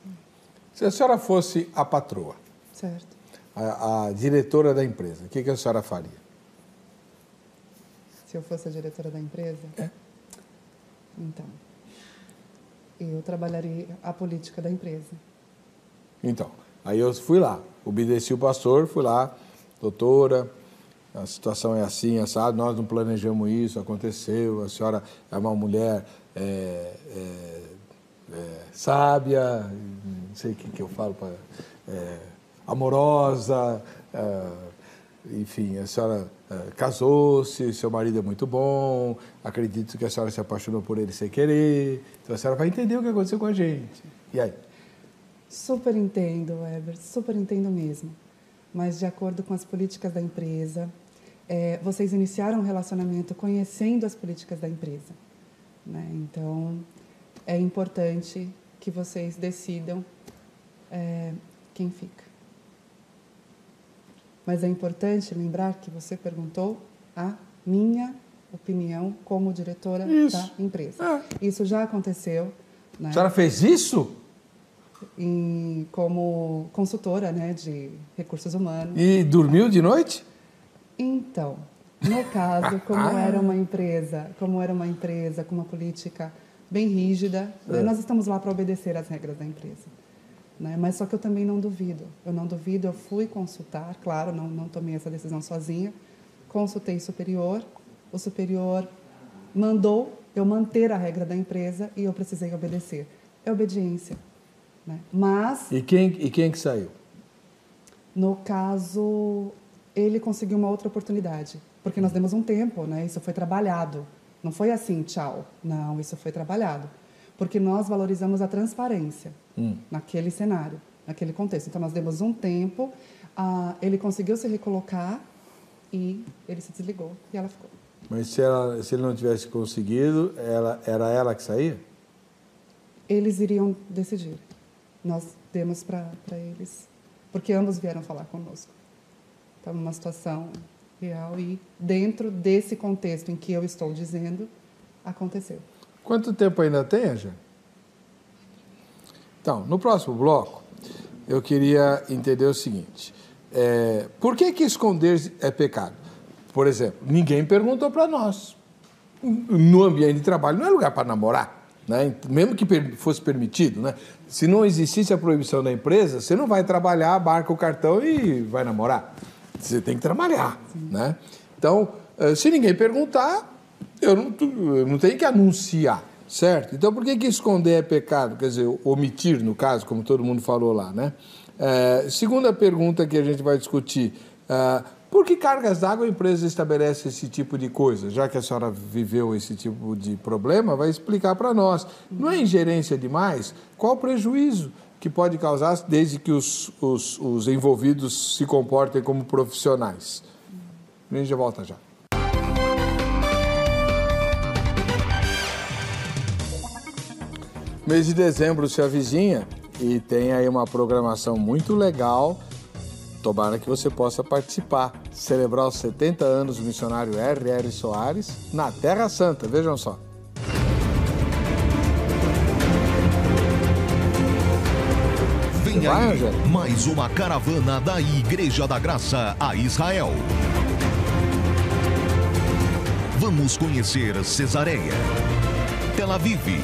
Se a senhora fosse a patroa, certo, a diretora da empresa, o que a senhora faria? Se eu fosse a diretora da empresa? Então, eu trabalharia a política da empresa. Então, aí eu fui lá, obedeci o pastor, fui lá, doutora, a situação é assim, assado, nós não planejamos isso, aconteceu, a senhora é uma mulher sábia, não sei o que eu falo, amorosa, enfim, a senhora casou-se, seu marido é muito bom, acredito que a senhora se apaixonou por ele sem querer, então a senhora vai entender o que aconteceu com a gente. E aí? Super entendo, Heber, super entendo mesmo. Mas de acordo com as políticas da empresa, vocês iniciaram um relacionamento conhecendo as políticas da empresa, né? Então, é importante que vocês decidam quem fica. Mas é importante lembrar que você perguntou a minha opinião como diretora da empresa. Isso já aconteceu. Né? A senhora fez isso? Como consultora, né, de recursos humanos. E dormiu de noite? Então, no caso, como era uma empresa com uma política bem rígida, né, nós estamos lá para obedecer às regras da empresa. Né? Mas só que eu também não duvido. Eu fui consultar, claro, não tomei essa decisão sozinha, consultei o superior mandou eu manter a regra da empresa e eu precisei obedecer. É obediência. Né? Mas... E quem que saiu? No caso, ele conseguiu uma outra oportunidade. Porque nós demos um tempo, né? Isso foi trabalhado. Não foi assim, tchau. Não, isso foi trabalhado. Porque nós valorizamos a transparência naquele cenário, naquele contexto. Então, nós demos um tempo, ele conseguiu se recolocar e ele se desligou e ela ficou. Mas se ele não tivesse conseguido, era ela que saía? Eles iriam decidir. Nós demos para eles, porque ambos vieram falar conosco. Então, numa situação real e dentro desse contexto em que eu estou dizendo, aconteceu. Quanto tempo ainda tem, Angela? Então, no próximo bloco, eu queria entender o seguinte. Por que esconder é pecado? Por exemplo, ninguém perguntou para nós. No ambiente de trabalho não é lugar para namorar, né? Mesmo que fosse permitido, né? Se não existisse a proibição da empresa, você não vai trabalhar, marca o cartão e vai namorar. Você tem que trabalhar, né? Então, se ninguém perguntar, eu não tenho que anunciar, certo? Então, por que esconder é pecado? Quer dizer, omitir, no caso, como todo mundo falou lá, né? Segunda pergunta que a gente vai discutir, por que cargas d'água a empresa estabelece esse tipo de coisa? Já que a senhora viveu esse tipo de problema, vai explicar para nós. Não é ingerência demais? Qual o prejuízo que pode causar desde que os envolvidos se comportem como profissionais? A gente já volta já. Mês de dezembro se avizinha e tem aí uma programação muito legal. Tomara que você possa participar, celebrar os 70 anos do missionário R.R. Soares na Terra Santa, vejam só. Vem aí mais uma caravana da Igreja da Graça a Israel. Vamos conhecer Cesareia, Tel Aviv,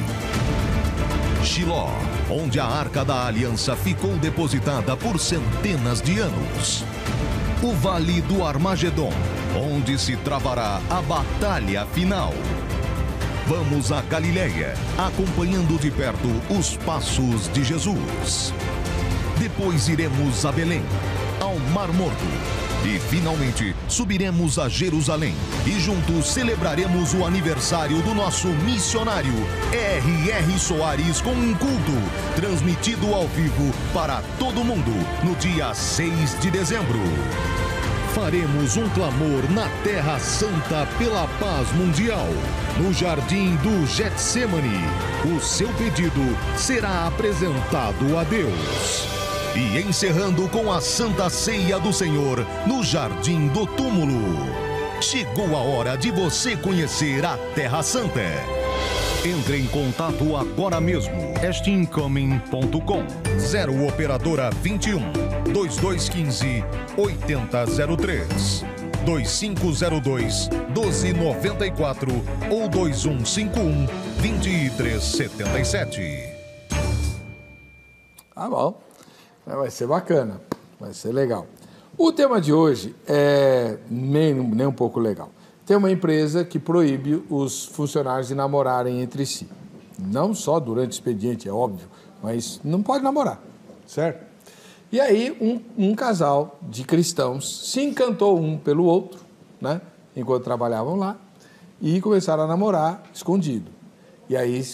Shiló, onde a Arca da Aliança ficou depositada por centenas de anos. O Vale do Armagedon, onde se travará a batalha final. Vamos a Galileia, acompanhando de perto os passos de Jesus. Depois iremos a Belém, ao Mar Morto. E, finalmente, subiremos a Jerusalém e juntos celebraremos o aniversário do nosso missionário R.R. Soares com um culto transmitido ao vivo para todo mundo no dia 6 de dezembro. Faremos um clamor na Terra Santa pela paz mundial, no Jardim do Getsemane. O seu pedido será apresentado a Deus. E encerrando com a Santa Ceia do Senhor no Jardim do Túmulo. Chegou a hora de você conhecer a Terra Santa. Entre em contato agora mesmo. estincoming.com 0 operadora 21 2215 8003 2502 1294 ou 2151 2377. Tá bom. Vai ser bacana, vai ser legal. O tema de hoje é nem um pouco legal. Tem uma empresa que proíbe os funcionários de namorarem entre si. Não só durante o expediente, é óbvio, mas não pode namorar, certo? E aí um casal de cristãos se encantou um pelo outro, né? Enquanto trabalhavam lá, e começaram a namorar escondido. E aí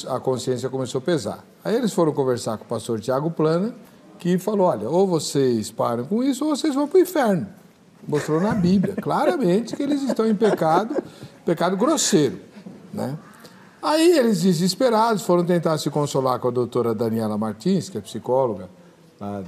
a consciência começou a pesar. Aí eles foram conversar com o pastor Tiago Plana, que falou, olha, ou vocês param com isso ou vocês vão para o inferno. Mostrou na Bíblia, claramente, que eles estão em pecado grosseiro, né? Aí eles, desesperados, foram tentar se consolar com a doutora Daniela Martins, que é psicóloga lá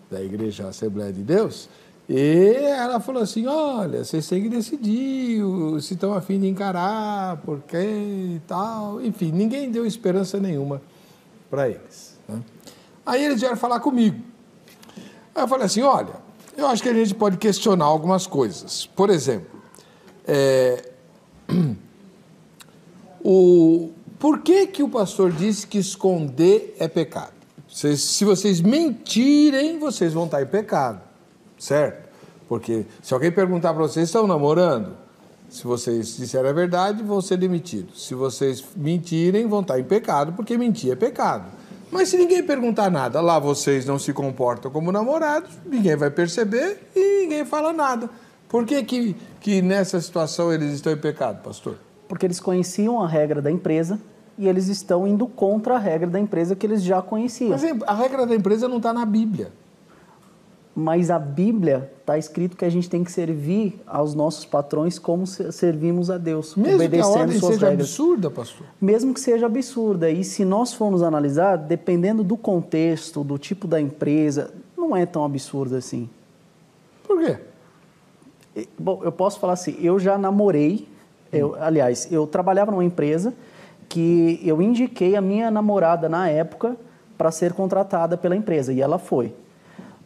da Igreja Assembleia de Deus, e ela falou assim, olha, vocês têm que decidir se estão a fim de encarar, por quê e tal. Enfim, ninguém deu esperança nenhuma para eles, né? Aí eles vieram falar comigo. Aí eu falei assim, olha, eu acho que a gente pode questionar algumas coisas. Por exemplo, por que o pastor disse que esconder é pecado? Se vocês mentirem, vocês vão estar em pecado, certo? Porque se alguém perguntar para vocês, estão namorando? Se vocês disserem a verdade, vão ser demitidos. Se vocês mentirem, vão estar em pecado, porque mentir é pecado. Mas se ninguém perguntar nada, lá vocês não se comportam como namorados, ninguém vai perceber e ninguém fala nada. Por que nessa situação eles estão em pecado, pastor? Porque eles conheciam a regra da empresa e eles estão indo contra a regra da empresa que eles já conheciam. Mas a regra da empresa não está na Bíblia. Mas a Bíblia está escrito que a gente tem que servir aos nossos patrões como servimos a Deus, mesmo obedecendo que a ordem suas seja regras. absurda, pastor? Mesmo que seja absurda. E se nós formos analisar, dependendo do contexto, do tipo da empresa, não é tão absurda assim. Por quê? Bom, eu posso falar assim, eu já namorei, aliás, eu trabalhava numa empresa que eu indiquei a minha namorada na época para ser contratada pela empresa, e ela foi.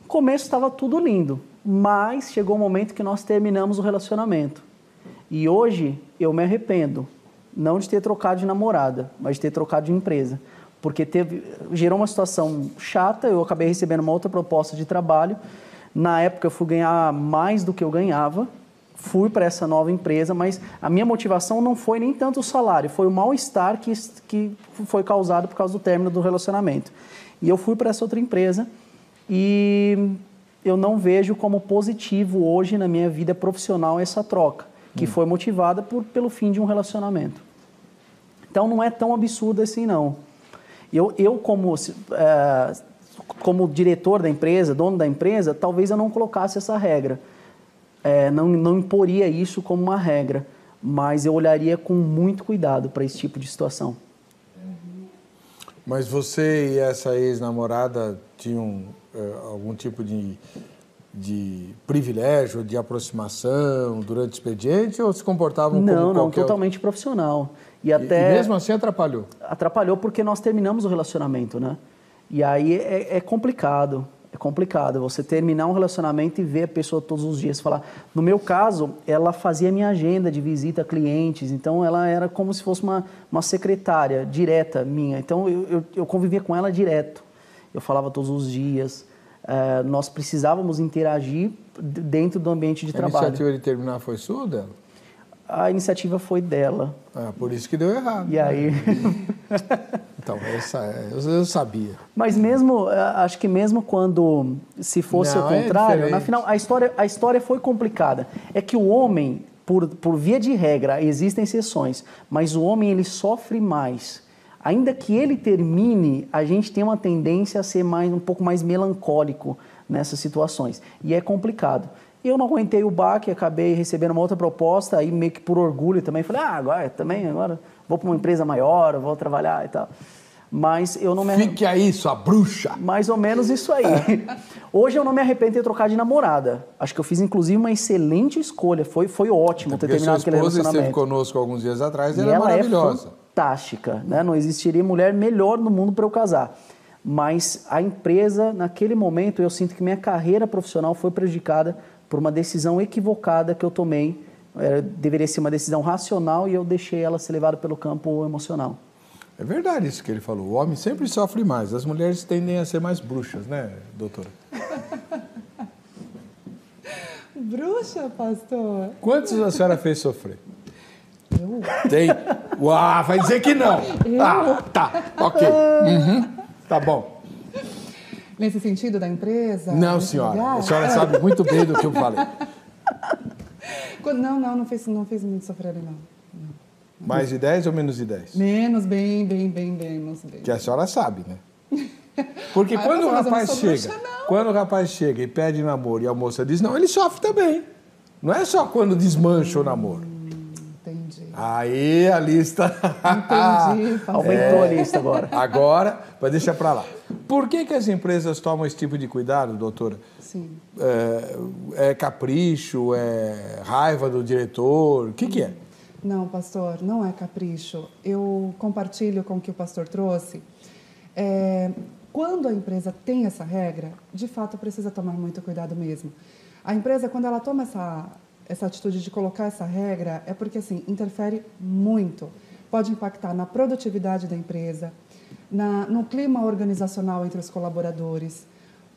No começo estava tudo lindo, mas chegou um momento que nós terminamos o relacionamento. E hoje eu me arrependo, não de ter trocado de namorada, mas de ter trocado de empresa. Porque gerou uma situação chata, eu acabei recebendo uma outra proposta de trabalho. Na época eu fui ganhar mais do que eu ganhava, fui para essa nova empresa, mas a minha motivação não foi nem tanto o salário, foi o mal-estar que foi causado por causa do término do relacionamento. E eu fui para essa outra empresa e eu não vejo como positivo hoje na minha vida profissional essa troca, que foi motivada pelo fim de um relacionamento. Então não é tão absurdo assim não. Eu como diretor da empresa, dono da empresa, talvez eu não colocasse essa regra. Não imporia isso como uma regra, mas eu olharia com muito cuidado para esse tipo de situação. Mas você e essa ex-namorada tinham algum tipo de privilégio, de aproximação durante o expediente ou se comportavam como qualquer... Não, totalmente profissional. E E mesmo assim atrapalhou? Atrapalhou porque nós terminamos o relacionamento, né? E aí é complicado. É complicado você terminar um relacionamento e ver a pessoa todos os dias falar. No meu caso, ela fazia minha agenda de visita a clientes, então ela era como se fosse uma secretária direta minha. Então eu convivia com ela direto. Eu falava todos os dias. Nós precisávamos interagir dentro do ambiente de trabalho. A iniciativa de terminar foi sua ou dela? A iniciativa foi dela. Por isso que deu errado. E aí... Então, eu sabia. Mas acho que mesmo quando, se fosse o contrário, na final, a história foi complicada. É que o homem, por via de regra, existem exceções, mas o homem ele sofre mais. Ainda que ele termine, a gente tem uma tendência a ser um pouco mais melancólico nessas situações. E é complicado. Eu não aguentei o baque, acabei recebendo uma outra proposta, aí meio que por orgulho também, falei, agora vou para uma empresa maior, vou trabalhar e tal. Mas eu não me Fique aí, sua bruxa! Mais ou menos isso aí. Hoje eu não me arrependo de ter trocado de namorada. Acho que eu fiz, inclusive, uma excelente escolha. Foi ótimo ter terminado aquele relacionamento. Sua esposa esteve conosco alguns dias atrás e ela é maravilhosa. É fantástica, né? Não existiria mulher melhor no mundo para eu casar. Mas a empresa, naquele momento, eu sinto que minha carreira profissional foi prejudicada por uma decisão equivocada que eu tomei. Deveria ser uma decisão racional e eu deixei ela ser levada pelo campo emocional. É verdade isso que ele falou. O homem sempre sofre mais. As mulheres tendem a ser mais bruxas, né, doutora? Bruxa, pastor? Quantos a senhora fez sofrer? Eu? Tem. Uau, vai dizer que não. Tá, ok. Tá bom. Nesse sentido da empresa? Não, senhora. A senhora sabe muito bem do que eu falei. Não fez muito sofrer, não. Mais de 10 ou menos de 10? Menos, bem menos. Que a senhora sabe, né? Porque quando o rapaz chega e pede namoro e a moça diz não, ele sofre também. Não é só quando desmancha o namoro. Entendi. Aí a lista... Entendi. Aumentou a lista agora. Agora, mas deixa pra lá. Por que as empresas tomam esse tipo de cuidado, doutora? Sim. É capricho? É raiva do diretor? O que é? Não, pastor, não é capricho. Eu compartilho com o que o pastor trouxe. Quando a empresa tem essa regra, de fato precisa tomar muito cuidado mesmo. A empresa, quando ela toma essa atitude de colocar essa regra, é porque assim, interfere muito. Pode impactar na produtividade da empresa, no clima organizacional entre os colaboradores,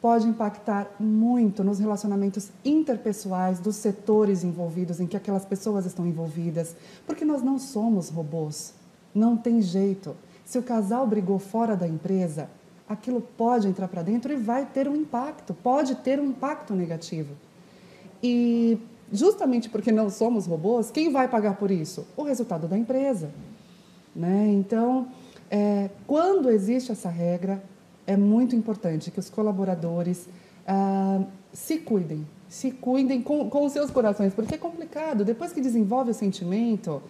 pode impactar muito nos relacionamentos interpessoais dos setores envolvidos, em que aquelas pessoas estão envolvidas, porque nós não somos robôs, não tem jeito. Se o casal brigou fora da empresa, aquilo pode entrar para dentro e vai ter um impacto, pode ter um impacto negativo. E justamente porque não somos robôs, quem vai pagar por isso? O resultado da empresa, né? Então, quando existe essa regra, é muito importante que os colaboradores se cuidem com os seus corações, porque é complicado. Depois que desenvolve o sentimento,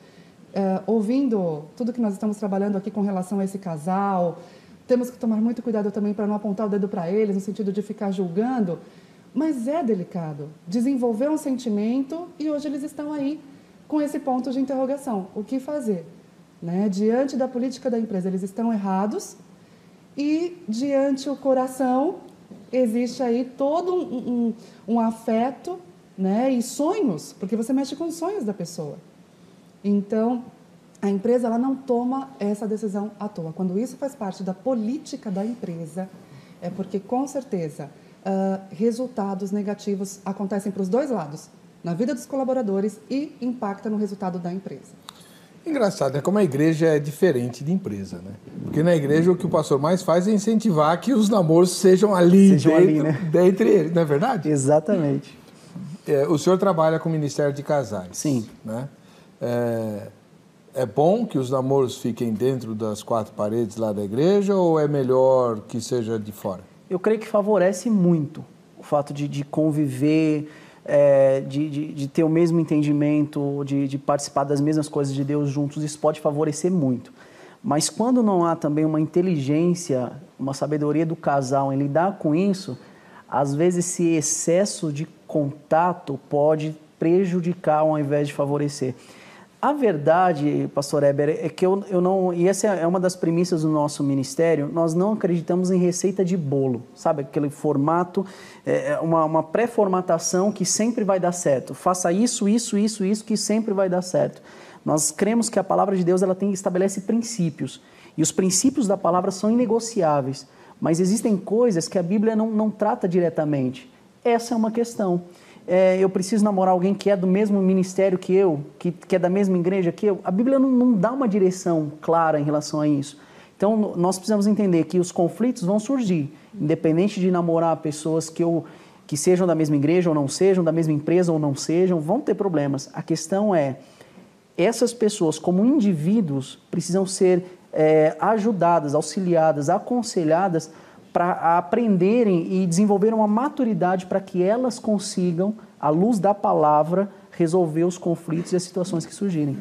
ouvindo tudo que nós estamos trabalhando aqui com relação a esse casal, temos que tomar muito cuidado também para não apontar o dedo para eles, no sentido de ficar julgando, mas é delicado. Desenvolver um sentimento e hoje eles estão aí com esse ponto de interrogação. O que fazer? Né? Diante da política da empresa, eles estão errados e diante o coração, existe aí todo um afeto, né? E sonhos, porque você mexe com os sonhos da pessoa. Então, a empresa ela não toma essa decisão à toa. Quando isso faz parte da política da empresa, é porque, com certeza, resultados negativos acontecem para os dois lados, na vida dos colaboradores e impacta no resultado da empresa. Engraçado, né? Como a igreja é diferente de empresa, né? Porque na igreja o que o pastor mais faz é incentivar que os namoros sejam ali, dentre eles, não é verdade? Exatamente. O senhor trabalha com o Ministério de Casais. Sim. Né? É bom que os namoros fiquem dentro das quatro paredes lá da igreja ou é melhor que seja de fora? Eu creio que favorece muito o fato de conviver, de ter o mesmo entendimento, de participar das mesmas coisas de Deus juntos. Isso pode favorecer muito. Mas quando não há também uma inteligência, uma sabedoria do casal em lidar com isso, às vezes esse excesso de contato pode prejudicar ao invés de favorecer. A verdade, pastor Heber, é que eu não... E essa é uma das premissas do nosso ministério, nós não acreditamos em receita de bolo, sabe? Aquele formato, uma pré-formatação que sempre vai dar certo. Faça isso, que sempre vai dar certo. Nós cremos que a palavra de Deus ela estabelece princípios. E os princípios da palavra são inegociáveis. Mas existem coisas que a Bíblia não trata diretamente. Essa é uma questão. Eu preciso namorar alguém que é do mesmo ministério que eu, que é da mesma igreja que eu. A Bíblia não dá uma direção clara em relação a isso. Então, nós precisamos entender que os conflitos vão surgir, independente de namorar pessoas que sejam da mesma igreja ou não sejam, da mesma empresa ou não sejam, vão ter problemas. A questão é, essas pessoas, como indivíduos, precisam ser ajudadas, auxiliadas, aconselhadas para aprenderem e desenvolver uma maturidade para que elas consigam, à luz da palavra, resolver os conflitos e as situações que surgirem.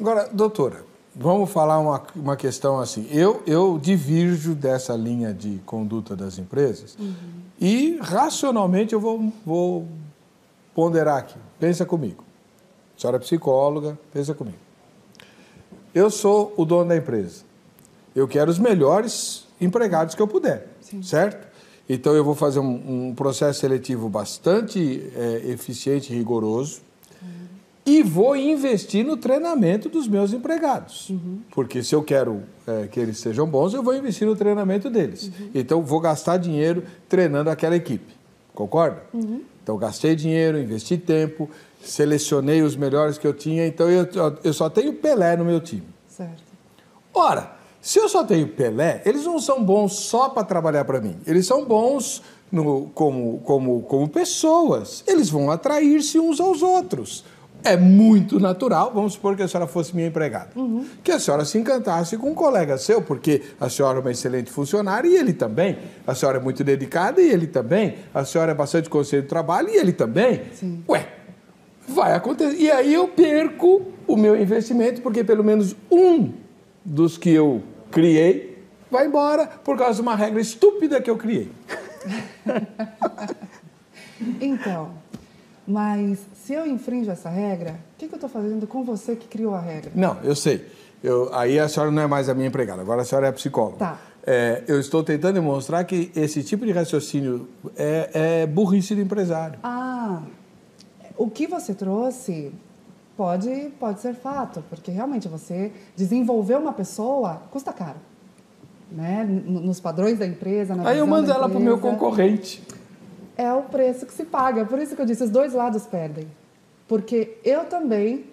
Agora, doutora, vamos falar uma questão assim. Eu divirjo dessa linha de conduta das empresas e, racionalmente, eu vou ponderar aqui. Pensa comigo. A senhora é psicóloga, pensa comigo. Eu sou o dono da empresa. Eu quero os melhores empregados que eu puder, certo? Então, eu vou fazer um processo seletivo bastante eficiente e rigoroso e vou investir no treinamento dos meus empregados. Porque se eu quero que eles sejam bons, eu vou investir no treinamento deles. Então, vou gastar dinheiro treinando aquela equipe. Concorda? Então, gastei dinheiro, investi tempo, selecionei os melhores que eu tinha. Então, eu só tenho Pelé no meu time. Certo. Ora, se eu só tenho Pelé, eles não são bons só para trabalhar para mim. Eles são bons como pessoas. Eles vão atrair-se uns aos outros. É muito natural, vamos supor que a senhora fosse minha empregada, que a senhora se encantasse com um colega seu, porque a senhora é uma excelente funcionária e ele também. A senhora é muito dedicada e ele também. A senhora é bastante consciente do trabalho e ele também. Sim. Ué, vai acontecer. E aí eu perco o meu investimento, porque pelo menos um dos que eu criei vai embora por causa de uma regra estúpida que eu criei. Então, mas se eu infringo essa regra, o que eu estou fazendo com você que criou a regra? Não, eu sei. Aí a senhora não é mais a minha empregada, agora a senhora é a psicóloga. Tá. Eu estou tentando demonstrar que esse tipo de raciocínio é burrice do empresário. O que você trouxe pode ser fato, porque realmente você desenvolver uma pessoa custa caro, né? Nos padrões da empresa, na Aí eu visão mando da ela para o meu concorrente. É o preço que se paga. Por isso que eu disse, os dois lados perdem. Porque eu também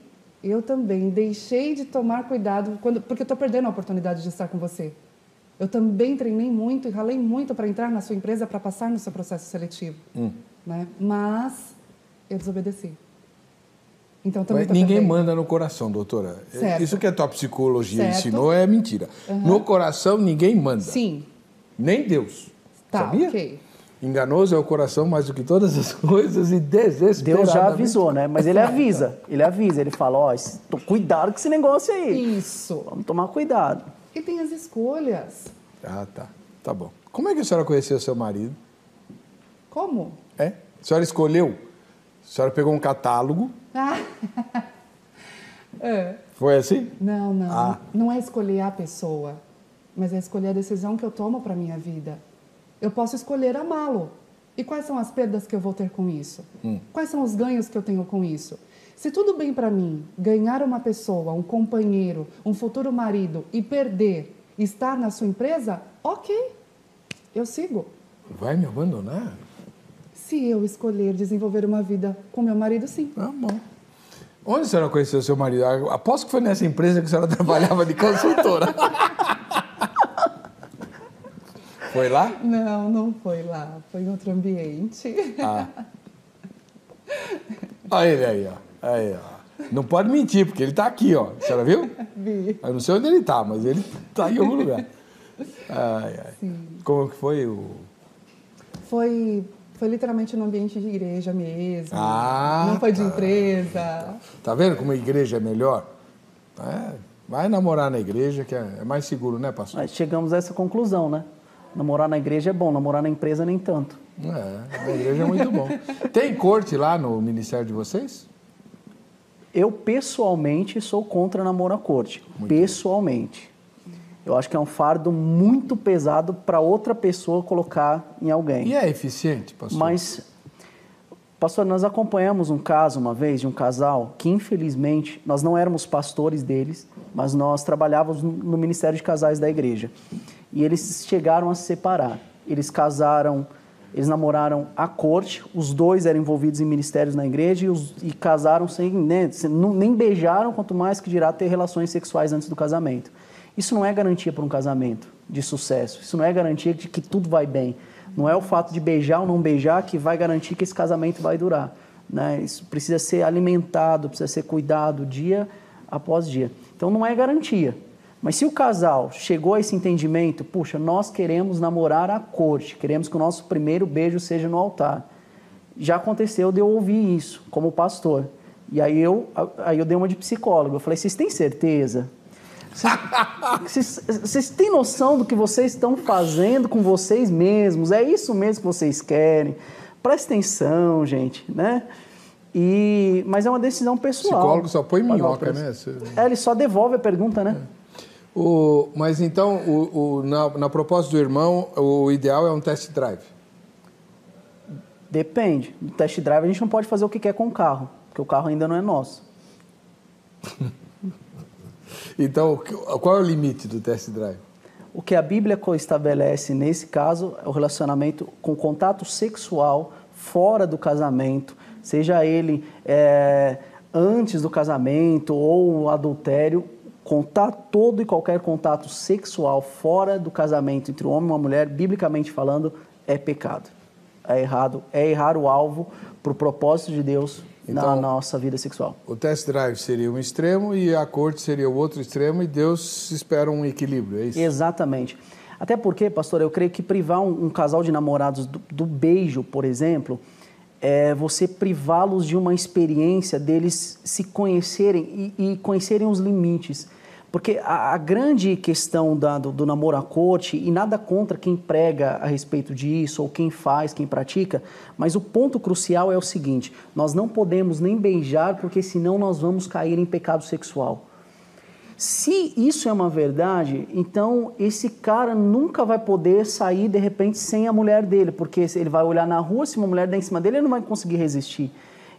deixei de tomar cuidado, porque eu estou perdendo a oportunidade de estar com você. Eu também treinei muito e ralei muito para entrar na sua empresa, para passar no seu processo seletivo. Né? Mas eu desobedeci. Então, também ninguém manda no coração, doutora. Certo. Isso que a tua psicologia ensinou é mentira. No coração, ninguém manda. Sim. Nem Deus. Tá, sabia? ok. Enganoso é o coração mais do que todas as coisas e desesperadamente... Deus já avisou, né? Mas ele avisa. Ele fala, ó, cuidado com esse negócio aí. Isso. Vamos tomar cuidado. E tem as escolhas. Ah, tá. Tá bom. Como é que a senhora conheceu seu marido? Como? A senhora escolheu? A senhora pegou um catálogo? Foi assim? Não. Não é escolher a pessoa, mas é escolher a decisão que eu tomo para minha vida. Eu posso escolher amá-lo. E quais são as perdas que eu vou ter com isso? Quais são os ganhos que eu tenho com isso? Se tudo bem para mim, ganhar uma pessoa, um companheiro, um futuro marido e perder, estar na sua empresa, ok, eu sigo. Vai me abandonar? Se eu escolher desenvolver uma vida com meu marido, sim. Tá bom. Onde a senhora conheceu seu marido? Aposto que foi nessa empresa que a senhora trabalhava de consultora. Foi lá? Não foi lá. Foi em outro ambiente. Olha ele aí, ó. Aí, ó. Não pode mentir, porque ele está aqui, ó. A senhora viu? Vi. Eu não sei onde ele está, mas ele está em algum lugar. Sim. Como que foi o... Foi literalmente no ambiente de igreja mesmo. Não foi de empresa. Tá vendo como a igreja é melhor? Vai namorar na igreja, que é mais seguro, né, pastor? Mas chegamos a essa conclusão, né? Namorar na igreja é bom, namorar na empresa nem tanto. Na igreja é muito bom. Tem corte lá no ministério de vocês? Eu, pessoalmente, sou contra namoro à corte. Pessoalmente. Eu acho que é um fardo muito pesado para outra pessoa colocar em alguém. E é eficiente, pastor? Mas, pastor, nós acompanhamos um caso uma vez de um casal que, infelizmente, nós não éramos pastores deles, mas nós trabalhávamos no Ministério de Casais da igreja. E eles chegaram a se separar. Eles casaram, eles namoraram à corte, os dois eram envolvidos em ministérios na igreja e casaram sem, né, nem beijaram, quanto mais que dirá ter relações sexuais antes do casamento. Isso não é garantia para um casamento de sucesso. Isso não é garantia de que tudo vai bem. Não é o fato de beijar ou não beijar que vai garantir que esse casamento vai durar. Né? Isso precisa ser alimentado, precisa ser cuidado dia após dia. Então não é garantia. Mas se o casal chegou a esse entendimento, puxa, nós queremos namorar à corte, queremos que o nosso primeiro beijo seja no altar. Já aconteceu de eu ouvir isso como pastor. E aí eu dei uma de psicólogo. Eu falei, vocês têm certeza? Vocês têm noção do que vocês estão fazendo com vocês mesmos? É isso mesmo que vocês querem? Presta atenção, gente, né? Mas é uma decisão pessoal. O psicólogo só põe minhoca, né? Ele só devolve a pergunta, né? Mas então, na proposta do irmão, o ideal é um test drive? Depende. No test drive a gente não pode fazer o que quer com o carro, porque o carro ainda não é nosso. Então, qual é o limite do test drive? O que a Bíblia estabelece nesse caso é o relacionamento com contato sexual fora do casamento, seja ele antes do casamento ou adultério. Todo e qualquer contato sexual fora do casamento entre um homem e uma mulher, biblicamente falando, é pecado. É errar o alvo para o propósito de Deus na nossa vida sexual. O test drive seria um extremo e a corte seria o outro extremo e Deus espera um equilíbrio, é isso? Exatamente. Até porque, pastor, eu creio que privar um casal de namorados do beijo, por exemplo, é você privá-los de uma experiência deles se conhecerem e conhecerem os limites. Porque a grande questão do namoro à corte, e nada contra quem prega a respeito disso, ou quem faz, quem pratica, mas o ponto crucial é o seguinte: nós não podemos nem beijar, porque senão nós vamos cair em pecado sexual. Se isso é uma verdade, então esse cara nunca vai poder sair de repente sem a mulher dele, porque ele vai olhar na rua, se uma mulher der em cima dele, ele não vai conseguir resistir.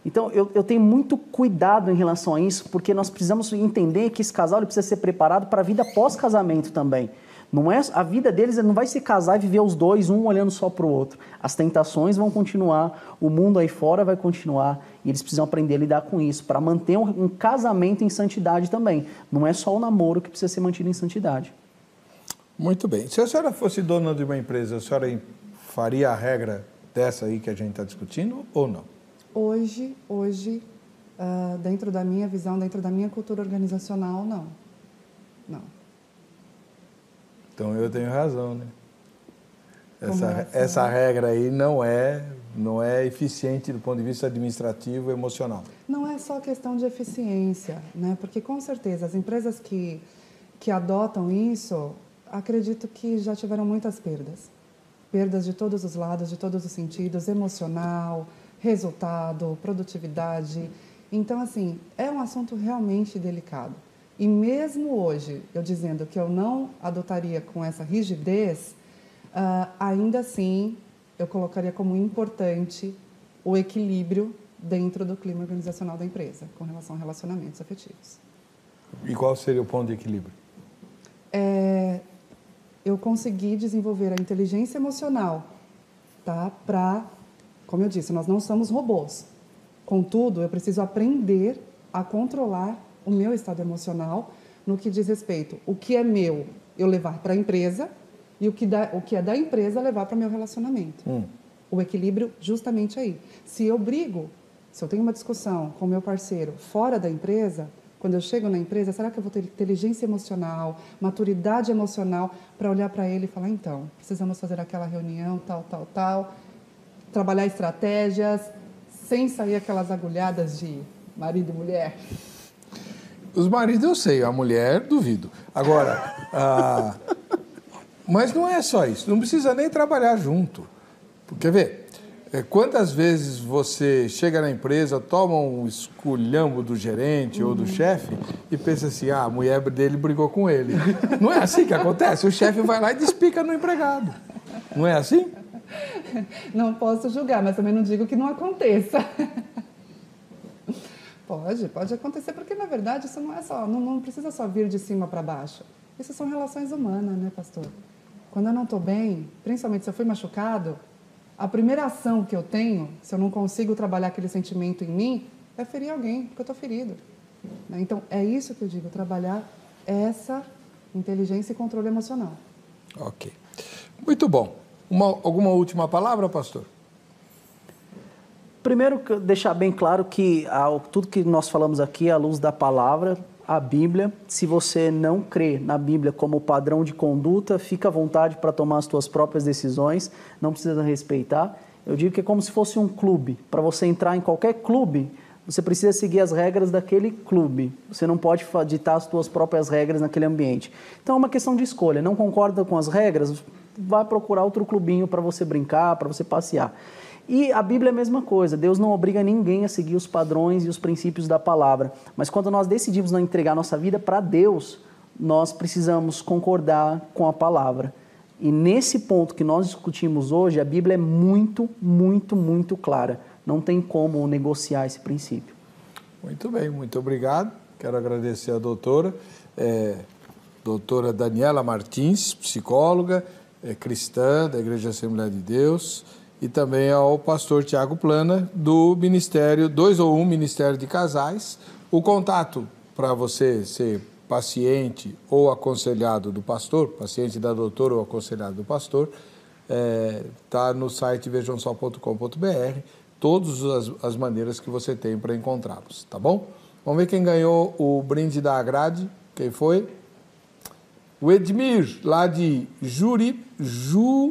Então eu tenho muito cuidado em relação a isso, porque nós precisamos entender que esse casal ele precisa ser preparado para a vida pós-casamento também. Não é, a vida deles não vai se casar e viver os dois, um olhando só para o outro. As tentações vão continuar, o mundo aí fora vai continuar, e eles precisam aprender a lidar com isso, para manter um casamento em santidade também. Não é só o namoro que precisa ser mantido em santidade. Muito bem. Se a senhora fosse dona de uma empresa, a senhora faria a regra dessa aí que a gente está discutindo ou não? Hoje, dentro da minha visão, dentro da minha cultura organizacional, não. Não. Então eu tenho razão, né? Essa regra aí não é eficiente do ponto de vista administrativo e emocional. Não é só questão de eficiência, né? Porque com certeza as empresas que adotam isso, acredito que já tiveram muitas perdas. Perdas de todos os lados, de todos os sentidos, emocional, resultado, produtividade. Então, assim, é um assunto realmente delicado. E mesmo hoje, eu dizendo que eu não adotaria com essa rigidez, ainda assim, eu colocaria como importante o equilíbrio dentro do clima organizacional da empresa, com relação a relacionamentos afetivos. E qual seria o ponto de equilíbrio? Eu consegui desenvolver a inteligência emocional, tá? Como eu disse, nós não somos robôs. Contudo, eu preciso aprender a controlar o meu estado emocional no que diz respeito o que é meu, eu levar para a empresa, e o que é da empresa levar para o meu relacionamento. O equilíbrio justamente aí. Se eu tenho uma discussão com o meu parceiro fora da empresa, quando eu chego na empresa, será que eu vou ter inteligência emocional, maturidade emocional para olhar para ele e falar, então, precisamos fazer aquela reunião, tal, trabalhar estratégias, sem sair aquelas agulhadas de marido e mulher? Os maridos eu sei, a mulher duvido. Agora, mas não é só isso, não precisa nem trabalhar junto. Quer ver? Quantas vezes você chega na empresa, toma um esculhambo do gerente ou do chefe e pensa assim, a mulher dele brigou com ele. Não é assim que acontece? O chefe vai lá e despica no empregado. Não é assim? Não posso julgar, mas também não digo que não aconteça. Pode acontecer, porque na verdade isso não precisa só vir de cima para baixo. Isso são relações humanas, né, pastor? Quando eu não estou bem, principalmente se eu fui machucado, a primeira ação que eu tenho, se eu não consigo trabalhar aquele sentimento em mim, é ferir alguém, porque eu estou ferido. Então, é isso que eu digo, trabalhar essa inteligência e controle emocional. Ok. Muito bom. Alguma última palavra, pastor? Primeiro, deixar bem claro que tudo que nós falamos aqui é à luz da palavra, a Bíblia. Se você não crê na Bíblia como padrão de conduta, fica à vontade para tomar as suas próprias decisões, não precisa respeitar. Eu digo que é como se fosse um clube. Para você entrar em qualquer clube, você precisa seguir as regras daquele clube. Você não pode ditar as suas próprias regras naquele ambiente. Então é uma questão de escolha. Não concorda com as regras? Vai procurar outro clubinho para você brincar, para você passear. E a Bíblia é a mesma coisa, Deus não obriga ninguém a seguir os padrões e os princípios da palavra, mas quando nós decidimos não entregar nossa vida para Deus, nós precisamos concordar com a palavra. E nesse ponto que nós discutimos hoje, a Bíblia é muito, muito, muito clara, não tem como negociar esse princípio. Muito bem, muito obrigado, quero agradecer a doutora Daniela Martins, psicóloga, cristã da Igreja Assembleia de Deus, e também ao pastor Tiago Plana, do Ministério 201 Ministério de Casais. O contato para você ser paciente ou aconselhado do pastor, paciente da doutora ou aconselhado do pastor, está no site vejamsó.com.br, todas as maneiras que você tem para encontrá-los, tá bom? Vamos ver quem ganhou o brinde da Agrade, quem foi? O Edmir, lá de Juripiranga,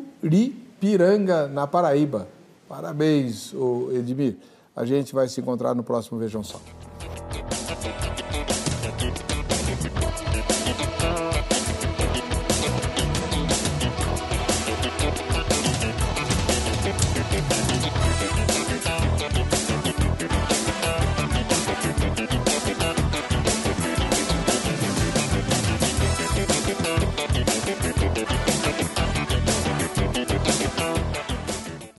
na Paraíba. Parabéns, Edmir. A gente vai se encontrar no próximo Vejam Só.